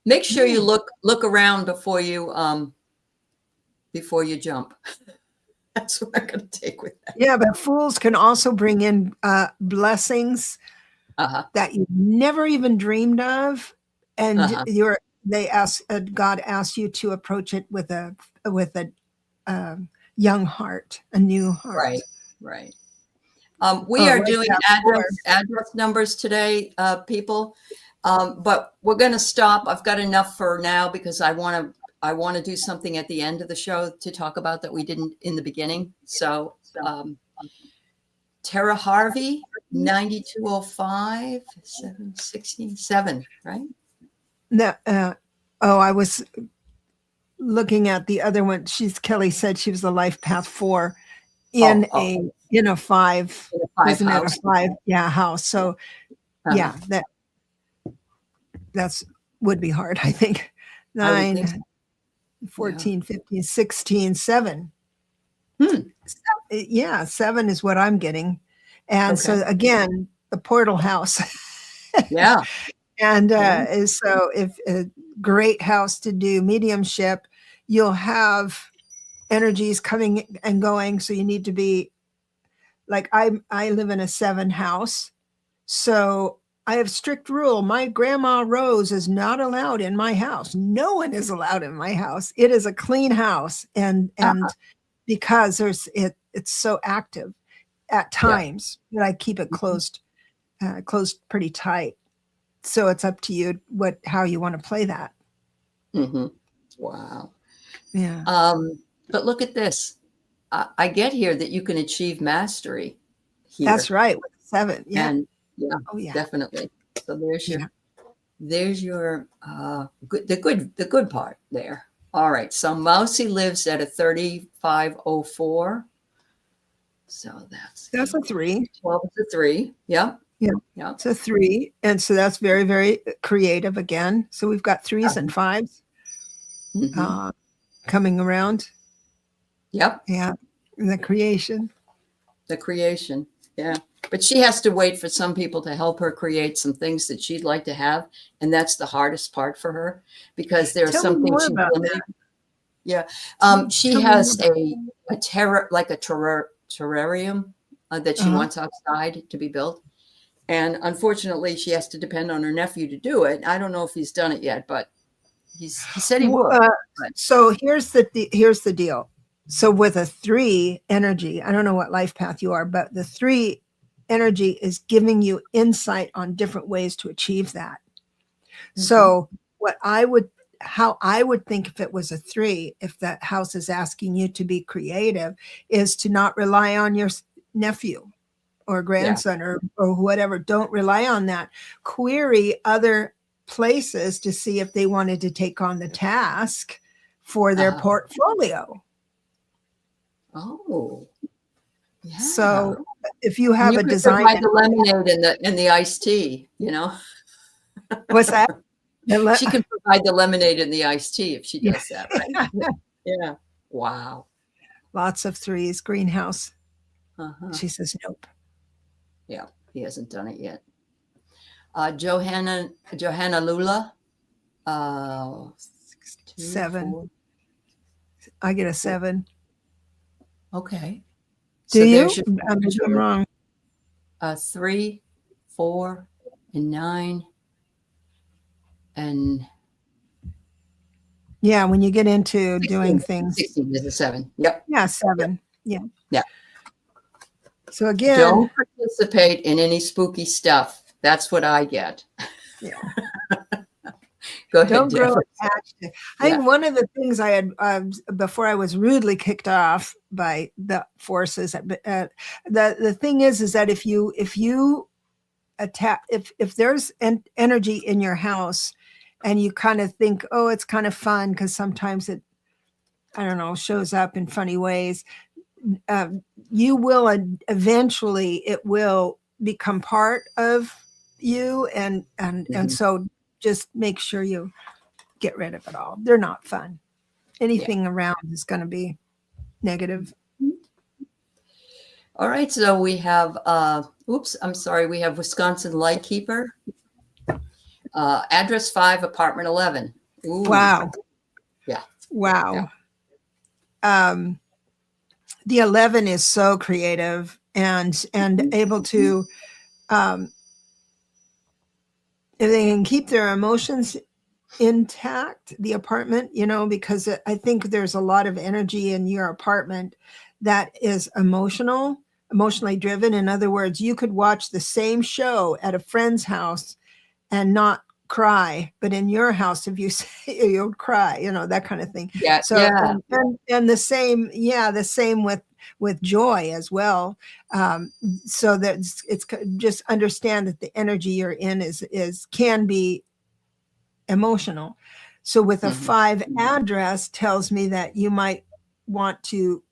Make sure you look around before you jump. That's what I'm going to take with that. Yeah, but fools can also bring in blessings that you never even dreamed of, and God asks you to approach it with a young heart, a new heart. Right. We are doing address numbers today, people, but we're going to stop. I've got enough for now because I want to do something at the end of the show to talk about that we didn't in the beginning. So, Tara Harvey, 9205, 716, right? I was looking at the other one. Kelly said she was a life path 4 in a 5. Wasn't it a 5? Yeah, house. So yeah, that's would be hard, I think. 9, 14, 15, 16, 7. Yeah, 7 is what I'm getting. And so again, the portal house. Yeah. And so if a great house to do mediumship, you'll have energies coming and going. So you need to be like, I live in a 7 house. So I have strict rule. My grandma Rose is not allowed in my house. No one is allowed in my house. It is a clean house. And because it's so active at times that I keep it closed pretty tight. So it's up to you how you want to play that. Wow. Yeah. But look at this. I get here that you can achieve mastery here. That's right. With 7. Yeah. And oh, yeah. Definitely. So there's your the good part there. All right. So Mousy lives at a 3504. So that's a 3. 12 is a 3. Yeah. Yeah. It's a 3. And so that's very, very creative again. So we've got 3s and 5s coming around. Yep. Yeah. The creation. Yeah. But she has to wait for some people to help her create some things that she'd like to have. And that's the hardest part for her because there are some things she's limited. Yeah. She has a terrarium that she wants outside to be built. And unfortunately, she has to depend on her nephew to do it. I don't know if he's done it yet, but he said he would. So here's the deal. So with a 3 energy, I don't know what life path you are, but the 3 energy is giving you insight on different ways to achieve that. So how I would think if it was a 3, if that house is asking you to be creative, is to not rely on your nephew or grandson or whatever. Don't rely on that. Query other places to see if they wanted to take on the task for their portfolio. Oh, yeah. So if you have you a could design, provide the lemonade and the iced tea, What's that? She can provide the lemonade and the iced tea if she does that, right? Yeah. Wow. Lots of 3s. Greenhouse. She says nope. Yeah, he hasn't done it yet. Johanna Lula. 7. 4. I get a 7. Okay. Do you? I'm wrong. 3, 4, and 9. And yeah, when you get into 16, doing things. 16 is a 7. Yep. Yeah, 7. Yeah. So again, don't participate in any spooky stuff. That's what I get. Yeah. Go ahead. Don't grow attached to. I think one of the things I had before I was rudely kicked off by the forces. The thing is that if you attack, if there's energy in your house, and you kind of think, oh, it's kind of fun because sometimes it, I don't know, shows up in funny ways. You will eventually it will become part of you, and so just make sure you get rid of it all. They're not fun. Anything around is going to be negative. All right, so we have we have Wisconsin Lightkeeper, address 5, apartment 11. Ooh. Wow. Yeah. Wow. Yeah. The 11 is so creative and able to if they can keep their emotions intact, the apartment, because I think there's a lot of energy in your apartment that is emotionally driven. In other words, you could watch the same show at a friend's house and not cry, but in your house, if you say you'll cry, that kind of thing. Yeah. So, Yeah. and the same with joy as well. So that it's just understand that the energy you're in can be emotional. So with a 5 address tells me that you might want to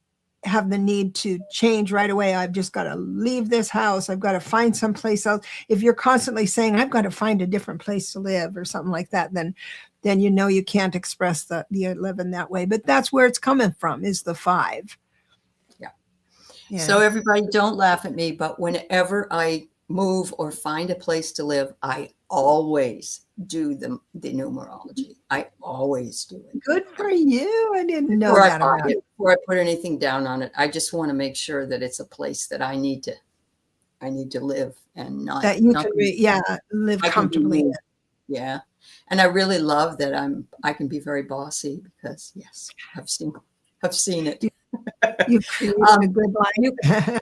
have the need to change right away. I've just got to leave this house. I've got to find someplace else. If you're constantly saying, I've got to find a different place to live or something like that, then you can't express the 11 that way. But that's where it's coming from, is the 5. Yeah. So everybody, don't laugh at me, but whenever I move or find a place to live, I always do the numerology. I always do it. Good for you. I didn't know that about it. Before I put anything down on it, I just want to make sure that it's a place that I need to live and not that you can live comfortably. Yeah. And I really love that I can be very bossy because yes, I've seen it. You created a good life.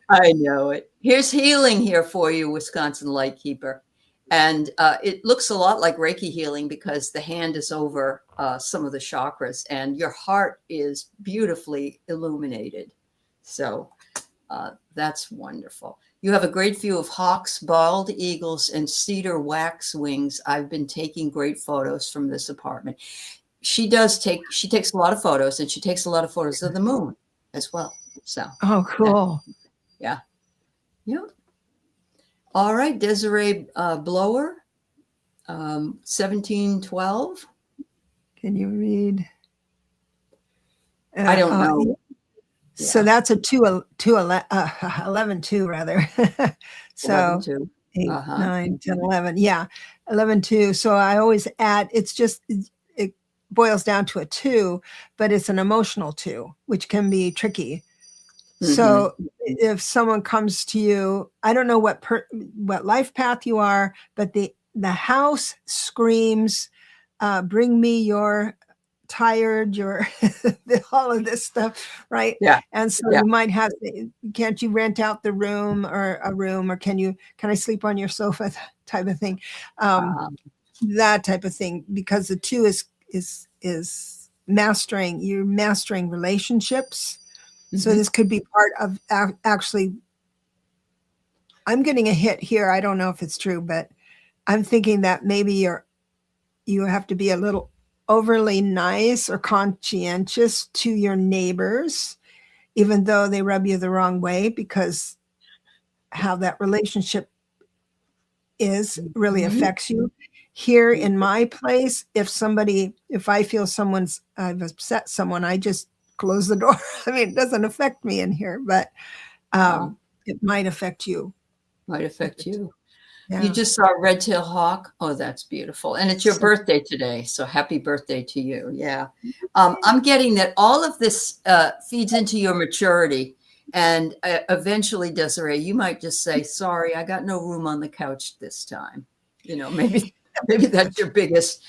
I know it. Here's healing here for you, Wisconsin Lightkeeper. And it looks a lot like Reiki healing because the hand is over some of the chakras and your heart is beautifully illuminated. So that's wonderful. You have a great view of hawks, bald eagles, and cedar waxwings. I've been taking great photos from this apartment. She takes a lot of photos, and she takes a lot of photos of the moon as well. So, oh, cool. Yeah. All right, Desiree Blower, 1712. Can you read? I don't know. So that's a 11-2 rather. So 11-2. 8, 9, 10, 11. Yeah, 11-2. So I always add. It boils down to a 2, but it's an emotional 2, which can be tricky. So if someone comes to you, I don't know what life path you are, but the house screams, bring me your tired, your all of this stuff, right? Yeah. And so you might have, can't you rent out the room or a room, or can I sleep on your sofa type of thing? That type of thing, because the 2 is mastering relationships. So this could be part of actually, I'm getting a hit here. I don't know if it's true, but I'm thinking that maybe you have to be a little overly nice or conscientious to your neighbors, even though they rub you the wrong way, because how that relationship really affects you. Here in my place, if I feel I've upset someone, I just close the door. I mean, it doesn't affect me in here, but it might affect you. Yeah. You just saw a red-tailed hawk. Oh, that's beautiful. And it's your birthday today. So happy birthday to you. Yeah. I'm getting that all of this feeds into your maturity. And eventually, Desiree, you might just say, sorry, I got no room on the couch this time. Maybe that's your biggest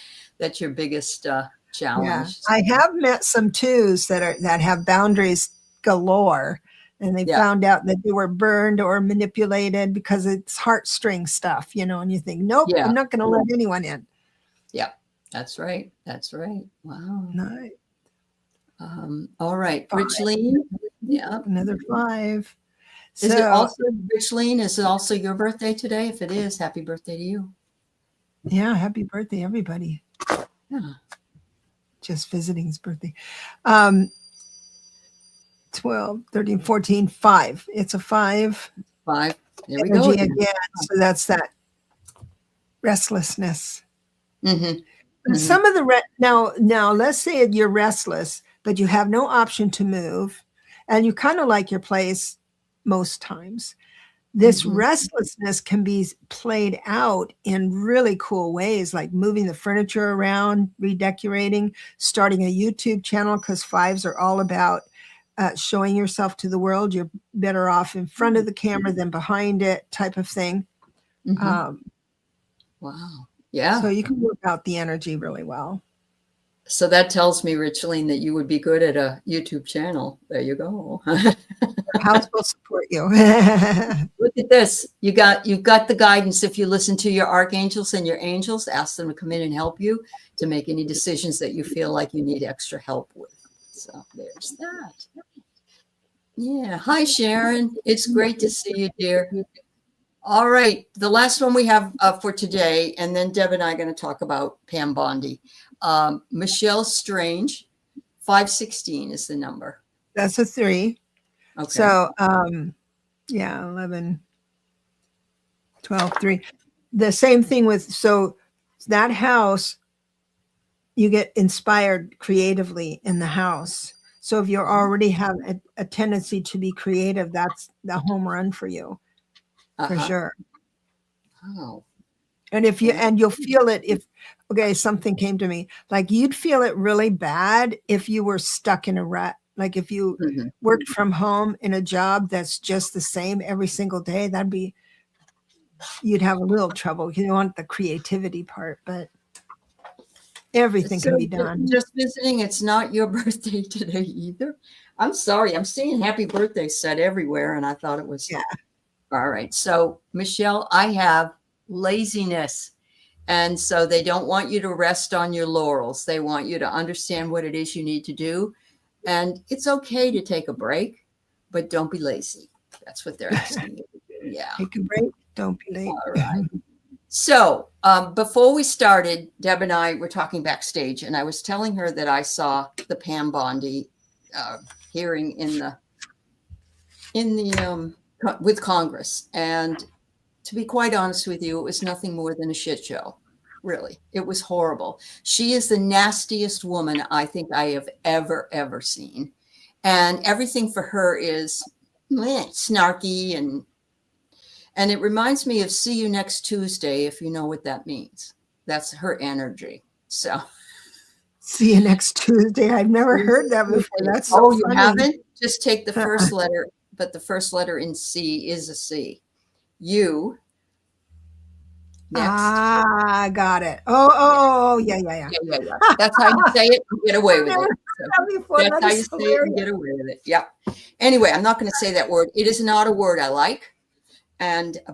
challenge. Yeah. I have met some 2s that have boundaries galore, and they found out that they were burned or manipulated because it's heartstring stuff, and you think, nope, I'm not going to let anyone in. Yeah, that's right. Wow. Nice. All right, Richleen. Yeah, another 5. Is it also Richleen? Is it also your birthday today? If it is, happy birthday to you. Yeah, happy birthday, everybody. Yeah. Just visiting his birthday. 12, 13, 14, 5. It's a 5. 5. There we energy go again. So that's that restlessness. Some of the now let's say you're restless, but you have no option to move, and you kind of like your place most times. This restlessness can be played out in really cool ways, like moving the furniture around, redecorating, starting a YouTube channel, because 5s are all about showing yourself to the world. You're better off in front of the camera than behind it, type of thing. Wow. Yeah. So you can work out the energy really well. So that tells me, Richline, that you would be good at a YouTube channel. There you go. House will support you. Look at this. You've got the guidance. If you listen to your archangels and your angels, ask them to come in and help you to make any decisions that you feel like you need extra help with. So there's that. Yeah. Hi, Sharon. It's great to see you, dear. All right. The last one we have for today, and then Deb and I are going to talk about Pam Bondi. Michelle Strange, 516 is the number. That's a 3. Okay. So, yeah, 11, 12, 3. The same thing with, so that house, you get inspired creatively in the house. So if you already have a tendency to be creative, that's the home run for you, for sure. Oh. And if you, and you'll feel it if, okay, something came to me, like you'd feel it really bad if you were stuck in a rut. Like if you worked from home in a job that's just the same every single day, that'd be, you'd have a little trouble. You want the creativity part, but everything can be done. Just visiting, it's not your birthday today either. I'm sorry. I'm seeing happy birthday set everywhere, and I thought it was. Yeah. All right. So, Michelle, I have laziness. And so they don't want you to rest on your laurels. They want you to understand what it is you need to do. And it's okay to take a break, but don't be lazy. That's what they're asking you to do. Yeah. Take a break. Don't be late. All right. So before we started, Deb and I were talking backstage, and I was telling her that I saw the Pam Bondi hearing with Congress. And to be quite honest with you, it was nothing more than a shit show. Really, it was horrible. She is the nastiest woman I think I have ever seen. And everything for her is snarky and it reminds me of see you next Tuesday, if you know what that means. That's her energy. So see you next Tuesday. I've never heard that before. That's so you funny. haven't? Just take the first letter, but the first letter in C is a C. You. Next. Ah, got it. Oh, yeah. That's how you say it and get away with it. That's how you say it and get away with it. Yeah. Anyway, I'm not going to say that word. It is not a word I like.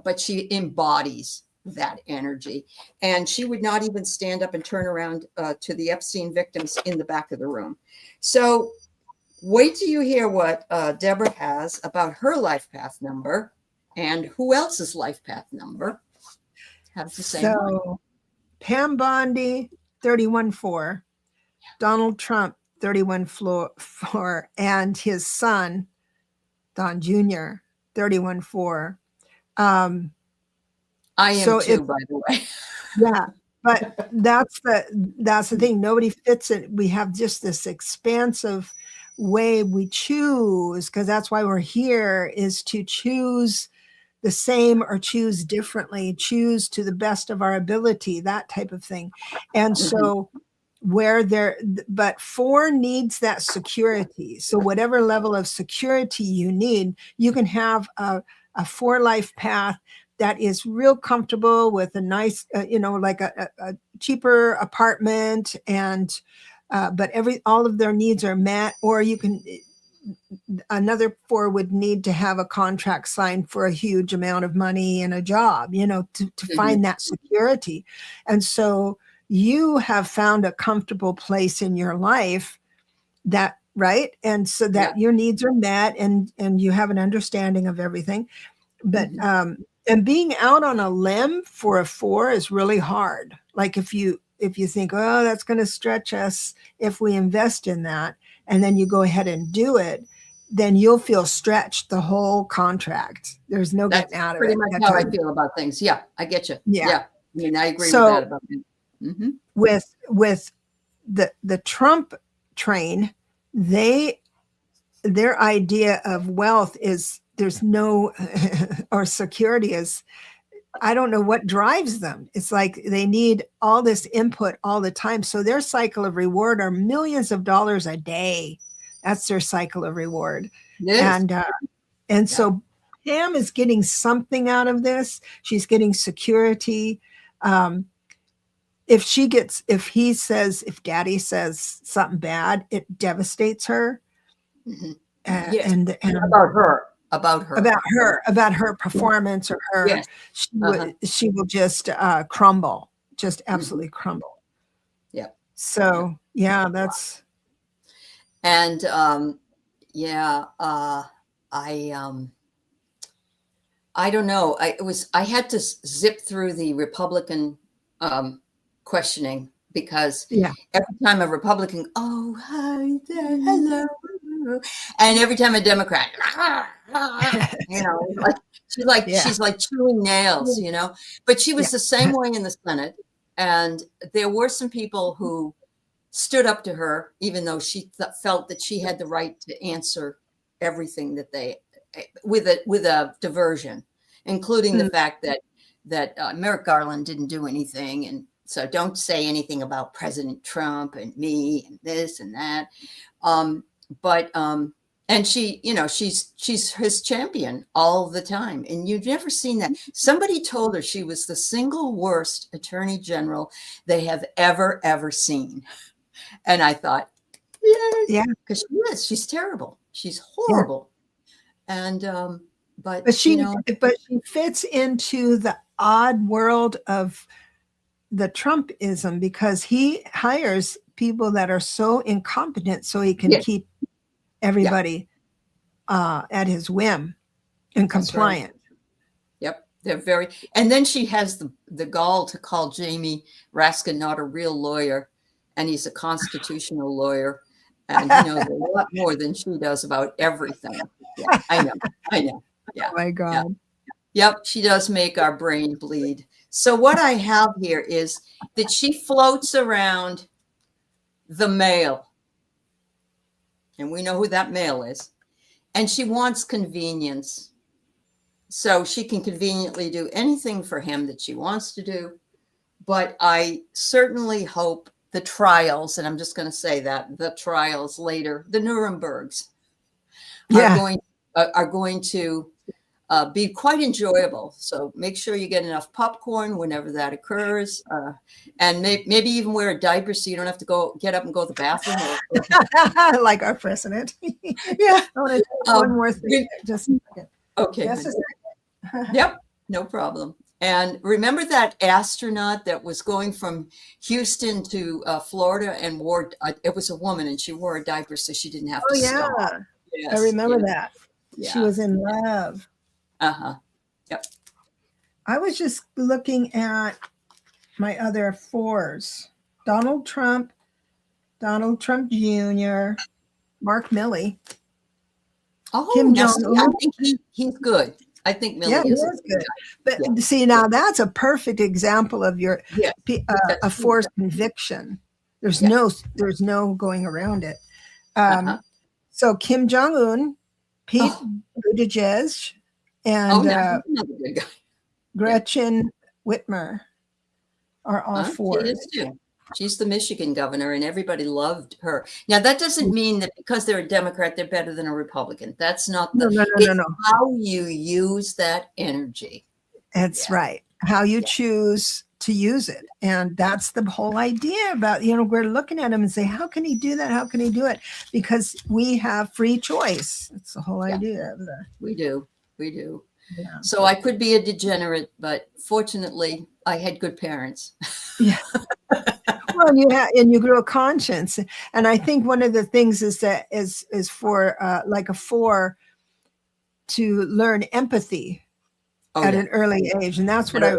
But she embodies that energy. And she would not even stand up and turn around to the Epstein victims in the back of the room. So wait till you hear what Deborah has about her life path number and who else's life path number. Have the same one. Pam Bondi, 31-4. Donald Trump, 31-4. And his son, Don Jr., 31-4. I am too, by the way. Yeah, but that's the thing. Nobody fits it. We have just this expansive way we choose, because that's why we're here, is to choose the same or choose differently, choose to the best of our ability, that type of thing. And so but 4 needs that security. So whatever level of security you need, you can have a 4 life path that is real comfortable with a nice, like a cheaper apartment, and but all of their needs are met. Or you can, another 4 would need to have a contract signed for a huge amount of money and a job, to find that security. And so you have found a comfortable place in your life that, right? And so that your needs are met, and you have an understanding of everything. But and being out on a limb for a 4 is really hard. Like if you think, oh, that's going to stretch us if we invest in that, and then you go ahead and do it, then you'll feel stretched the whole contract. There's no getting out of it. Pretty much how I feel about things. Yeah, I get you. Yeah. I mean, I agree with that about it. With the Trump train, their idea of wealth is there's no, or security is, I don't know what drives them. It's like they need all this input all the time. So their cycle of reward are millions of dollars a day. That's their cycle of reward. And so Pam is getting something out of this. She's getting security. if Gaddy says something bad, it devastates her. Mhm. Uh, Yes. and About her. about her performance or her, Yes. she will just crumble, just Mhm. absolutely crumble. Yep. So yeah, that's And yeah, I don't know. I had to zip through the Republican questioning because yeah. every time a Republican, oh hi there, hello, and every time a Democrat, you know, like Yeah. she's like chewing nails, you know. But she was Yeah. the same way in the Senate, and there were some people who stood up to her, even though she felt that she had the right to answer everything that they with a diversion, including the Mm. fact that Merrick Garland didn't do anything, and so don't say anything about President Trump and me and this and that. But and she, you know, she's his champion all the time, and you've never seen that. Somebody told her she was the single worst attorney general they have ever seen. And I thought, Yeah. because she's terrible. She's Yeah. horrible. And, but But you she know, fits into the odd world of the Trumpism because he hires people that are so incompetent so he can yeah, keep yeah, everybody at his whim and that's right. compliant. Yep. They're very, and then she has the gall to call Jamie Raskin not a real lawyer, and he's a constitutional lawyer, and he knows a lot more than she does about everything. Yeah, I know. Yeah. Oh my Yeah. God. Yep, she does make our brain bleed. So what I have here is that she floats around the male, and we know who that male is, and she wants convenience. So she can conveniently do anything for him that she wants to do. But I certainly hope the trials, and I'm just going to say that the trials later, the Nurembergs, Yeah. are going to be quite enjoyable. So make sure you get enough popcorn whenever that occurs, and maybe even wear a diaper so you don't have to get up and go to the bathroom. Like our president. Yeah. I want to say one more thing. Just a second. Okay. Just a second. Yep. No problem. And remember that astronaut that was going from Houston to Florida and it was a woman and she wore a diaper so she didn't have to stop. Yes, I remember that. Yeah. She was in love. Yep. I was just looking at my other fours. Donald Trump Jr., Mark Milley. Oh, Kim Jong-un. I Jong-un. think he's good. I think Milley is good. But see, now that's a perfect example of your a forced conviction. There's no going around it. So Kim Jong-un, Pete Buttigieg, and another good guy. Gretchen Whitmer are all four. She is too. She's the Michigan governor, and everybody loved her. Now, that doesn't mean that because they're a Democrat, they're better than a Republican. That's not no. How you use that energy. That's right. How you choose to use it. And that's the whole idea about, we're looking at him and say, how can he do that? How can he do it? Because we have free choice. That's the whole idea of that. We do. Yeah. So I could be a degenerate, but fortunately, I had good parents. Yeah. Well, and you grew a conscience, and I think one of the things is that is for like a 4 to learn empathy at an early age, and that's what I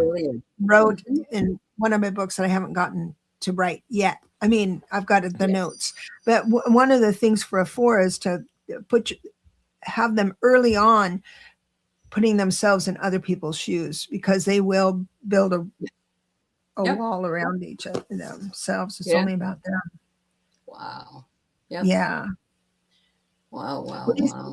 wrote in one of my books that I haven't gotten to write yet. I mean, I've got the notes, but one of the things for a 4 is to have them early on putting themselves in other people's shoes, because they will build a wall around each other themselves. It's only about them. Wow. Yep. Yeah. Wow.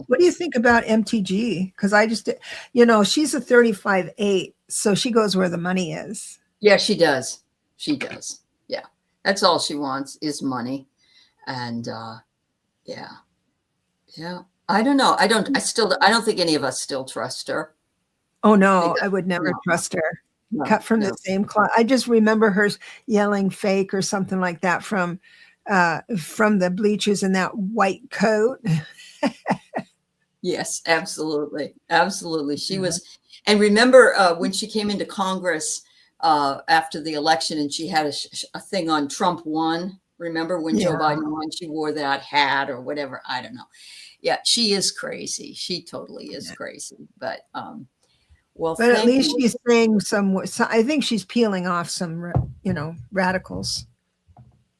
What do you think about MTG? Because I just, she's a 35-8, so she goes where the money is. Yeah, she does. Yeah. That's all she wants is money. And yeah. I don't know. I don't think any of us still trust her. Oh no, I would never trust her. cut from the same cloth. I just remember her yelling fake or something like that from the bleachers in that white coat. Yes, absolutely. Absolutely. She was, and remember when she came into Congress after the election and she had a thing on Trump won. Remember when Joe Biden won, she wore that hat or whatever. I don't know. Yeah, she is crazy. She totally is crazy. But well, but at least she's saying I think she's peeling off some, radicals.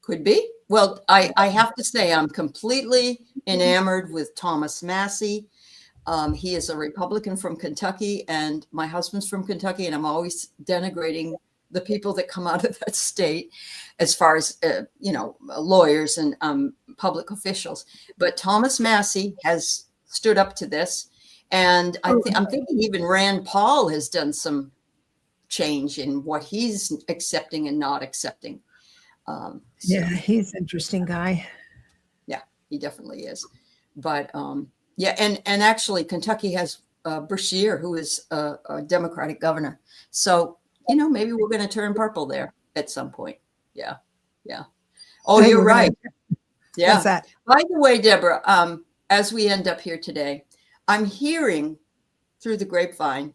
Could be. Well, I have to say I'm completely enamored with Thomas Massie. He is a Republican from Kentucky, and my husband's from Kentucky, and I'm always denigrating the people that come out of that state as far as, lawyers and public officials. But Thomas Massie has stood up to this. And I'm thinking even Rand Paul has done some change in what he's accepting and not accepting. Yeah, he's an interesting guy. Yeah, he definitely is. But and actually Kentucky has Brashear, who is a Democratic governor. So, maybe we're going to turn purple there at some point. Yeah. Yeah. Oh, you're right. Yeah. What's that? By the way, Deborah, as we end up here today, I'm hearing through the grapevine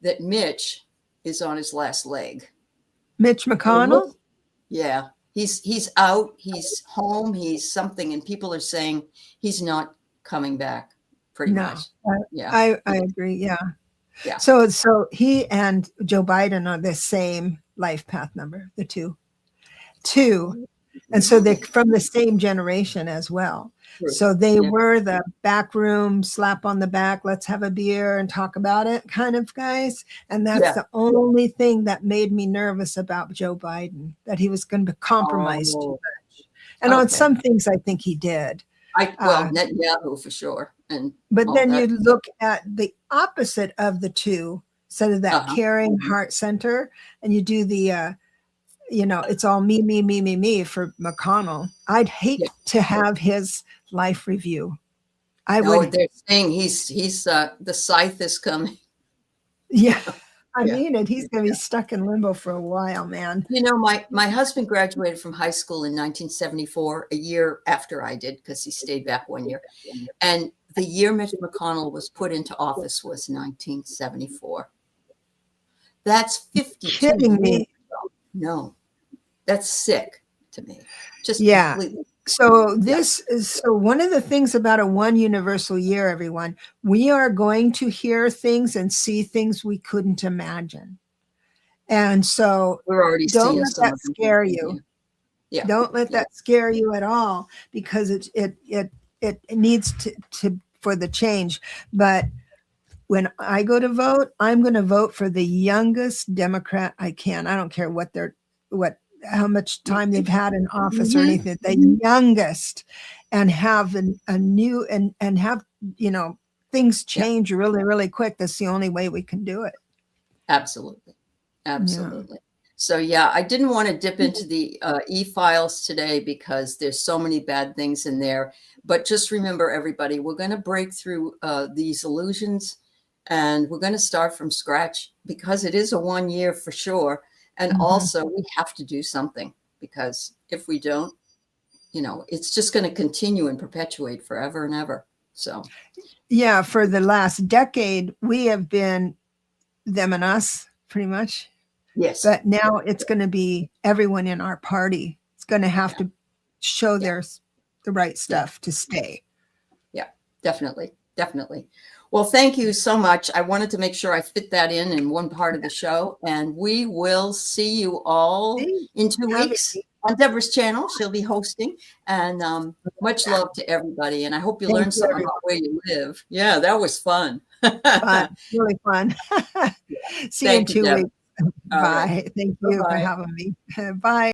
that Mitch is on his last leg. Mitch McConnell? Yeah. He's out, he's home, he's something, and people are saying he's not coming back pretty much. I agree. Yeah. Yeah. So he and Joe Biden are the same life path number, the two. And so they're from the same generation as well. True. So they were the back room, slap on the back, let's have a beer and talk about it kind of guys. And that's the only thing that made me nervous about Joe Biden, that he was going to compromise too much. And on some things, I think he did. Netanyahu for sure. But then you look at the opposite of the two, instead of that caring heart center, and you do the it's all me for McConnell. I'd hate to have his life review. They're saying he's the scythe is coming. Yeah. I mean it. He's going to be stuck in limbo for a while, man. My husband graduated from high school in 1974, a year after I did, because he stayed back 1 year. And the year Mitch McConnell was put into office was 1974. That's 50. Kidding me. No, that's sick to me. Just completely. So one of the things about a one universal year, everyone, we are going to hear things and see things we couldn't imagine. And so we're already don't let that scare you. Yeah. Don't let that scare you at all, because it needs to for the change. But when I go to vote, I'm going to vote for the youngest Democrat I can. I don't care how much time they've had in office or anything, the youngest, and have a new and have, things change really, really quick. That's the only way we can do it. Absolutely. Absolutely. So, I didn't want to dip into the e-files today because there's so many bad things in there. But just remember, everybody, we're going to break through these illusions, and we're going to start from scratch, because it is a 1 year for sure. And also we have to do something, because if we don't, it's just going to continue and perpetuate forever and ever. So, for the last decade, we have been them and us pretty much. Yes. But now it's going to be everyone in our party. It's going to have to show the right stuff to stay. Yeah, definitely. Definitely. Well, thank you so much. I wanted to make sure I fit that in one part of the show, and we will see you all in 2 weeks on Deborah's channel. She'll be hosting, and much love to everybody. And I hope you learned something about where you live. Yeah, that was fun. Really fun. See you in 2 weeks. Bye. Thank you for having me. Bye.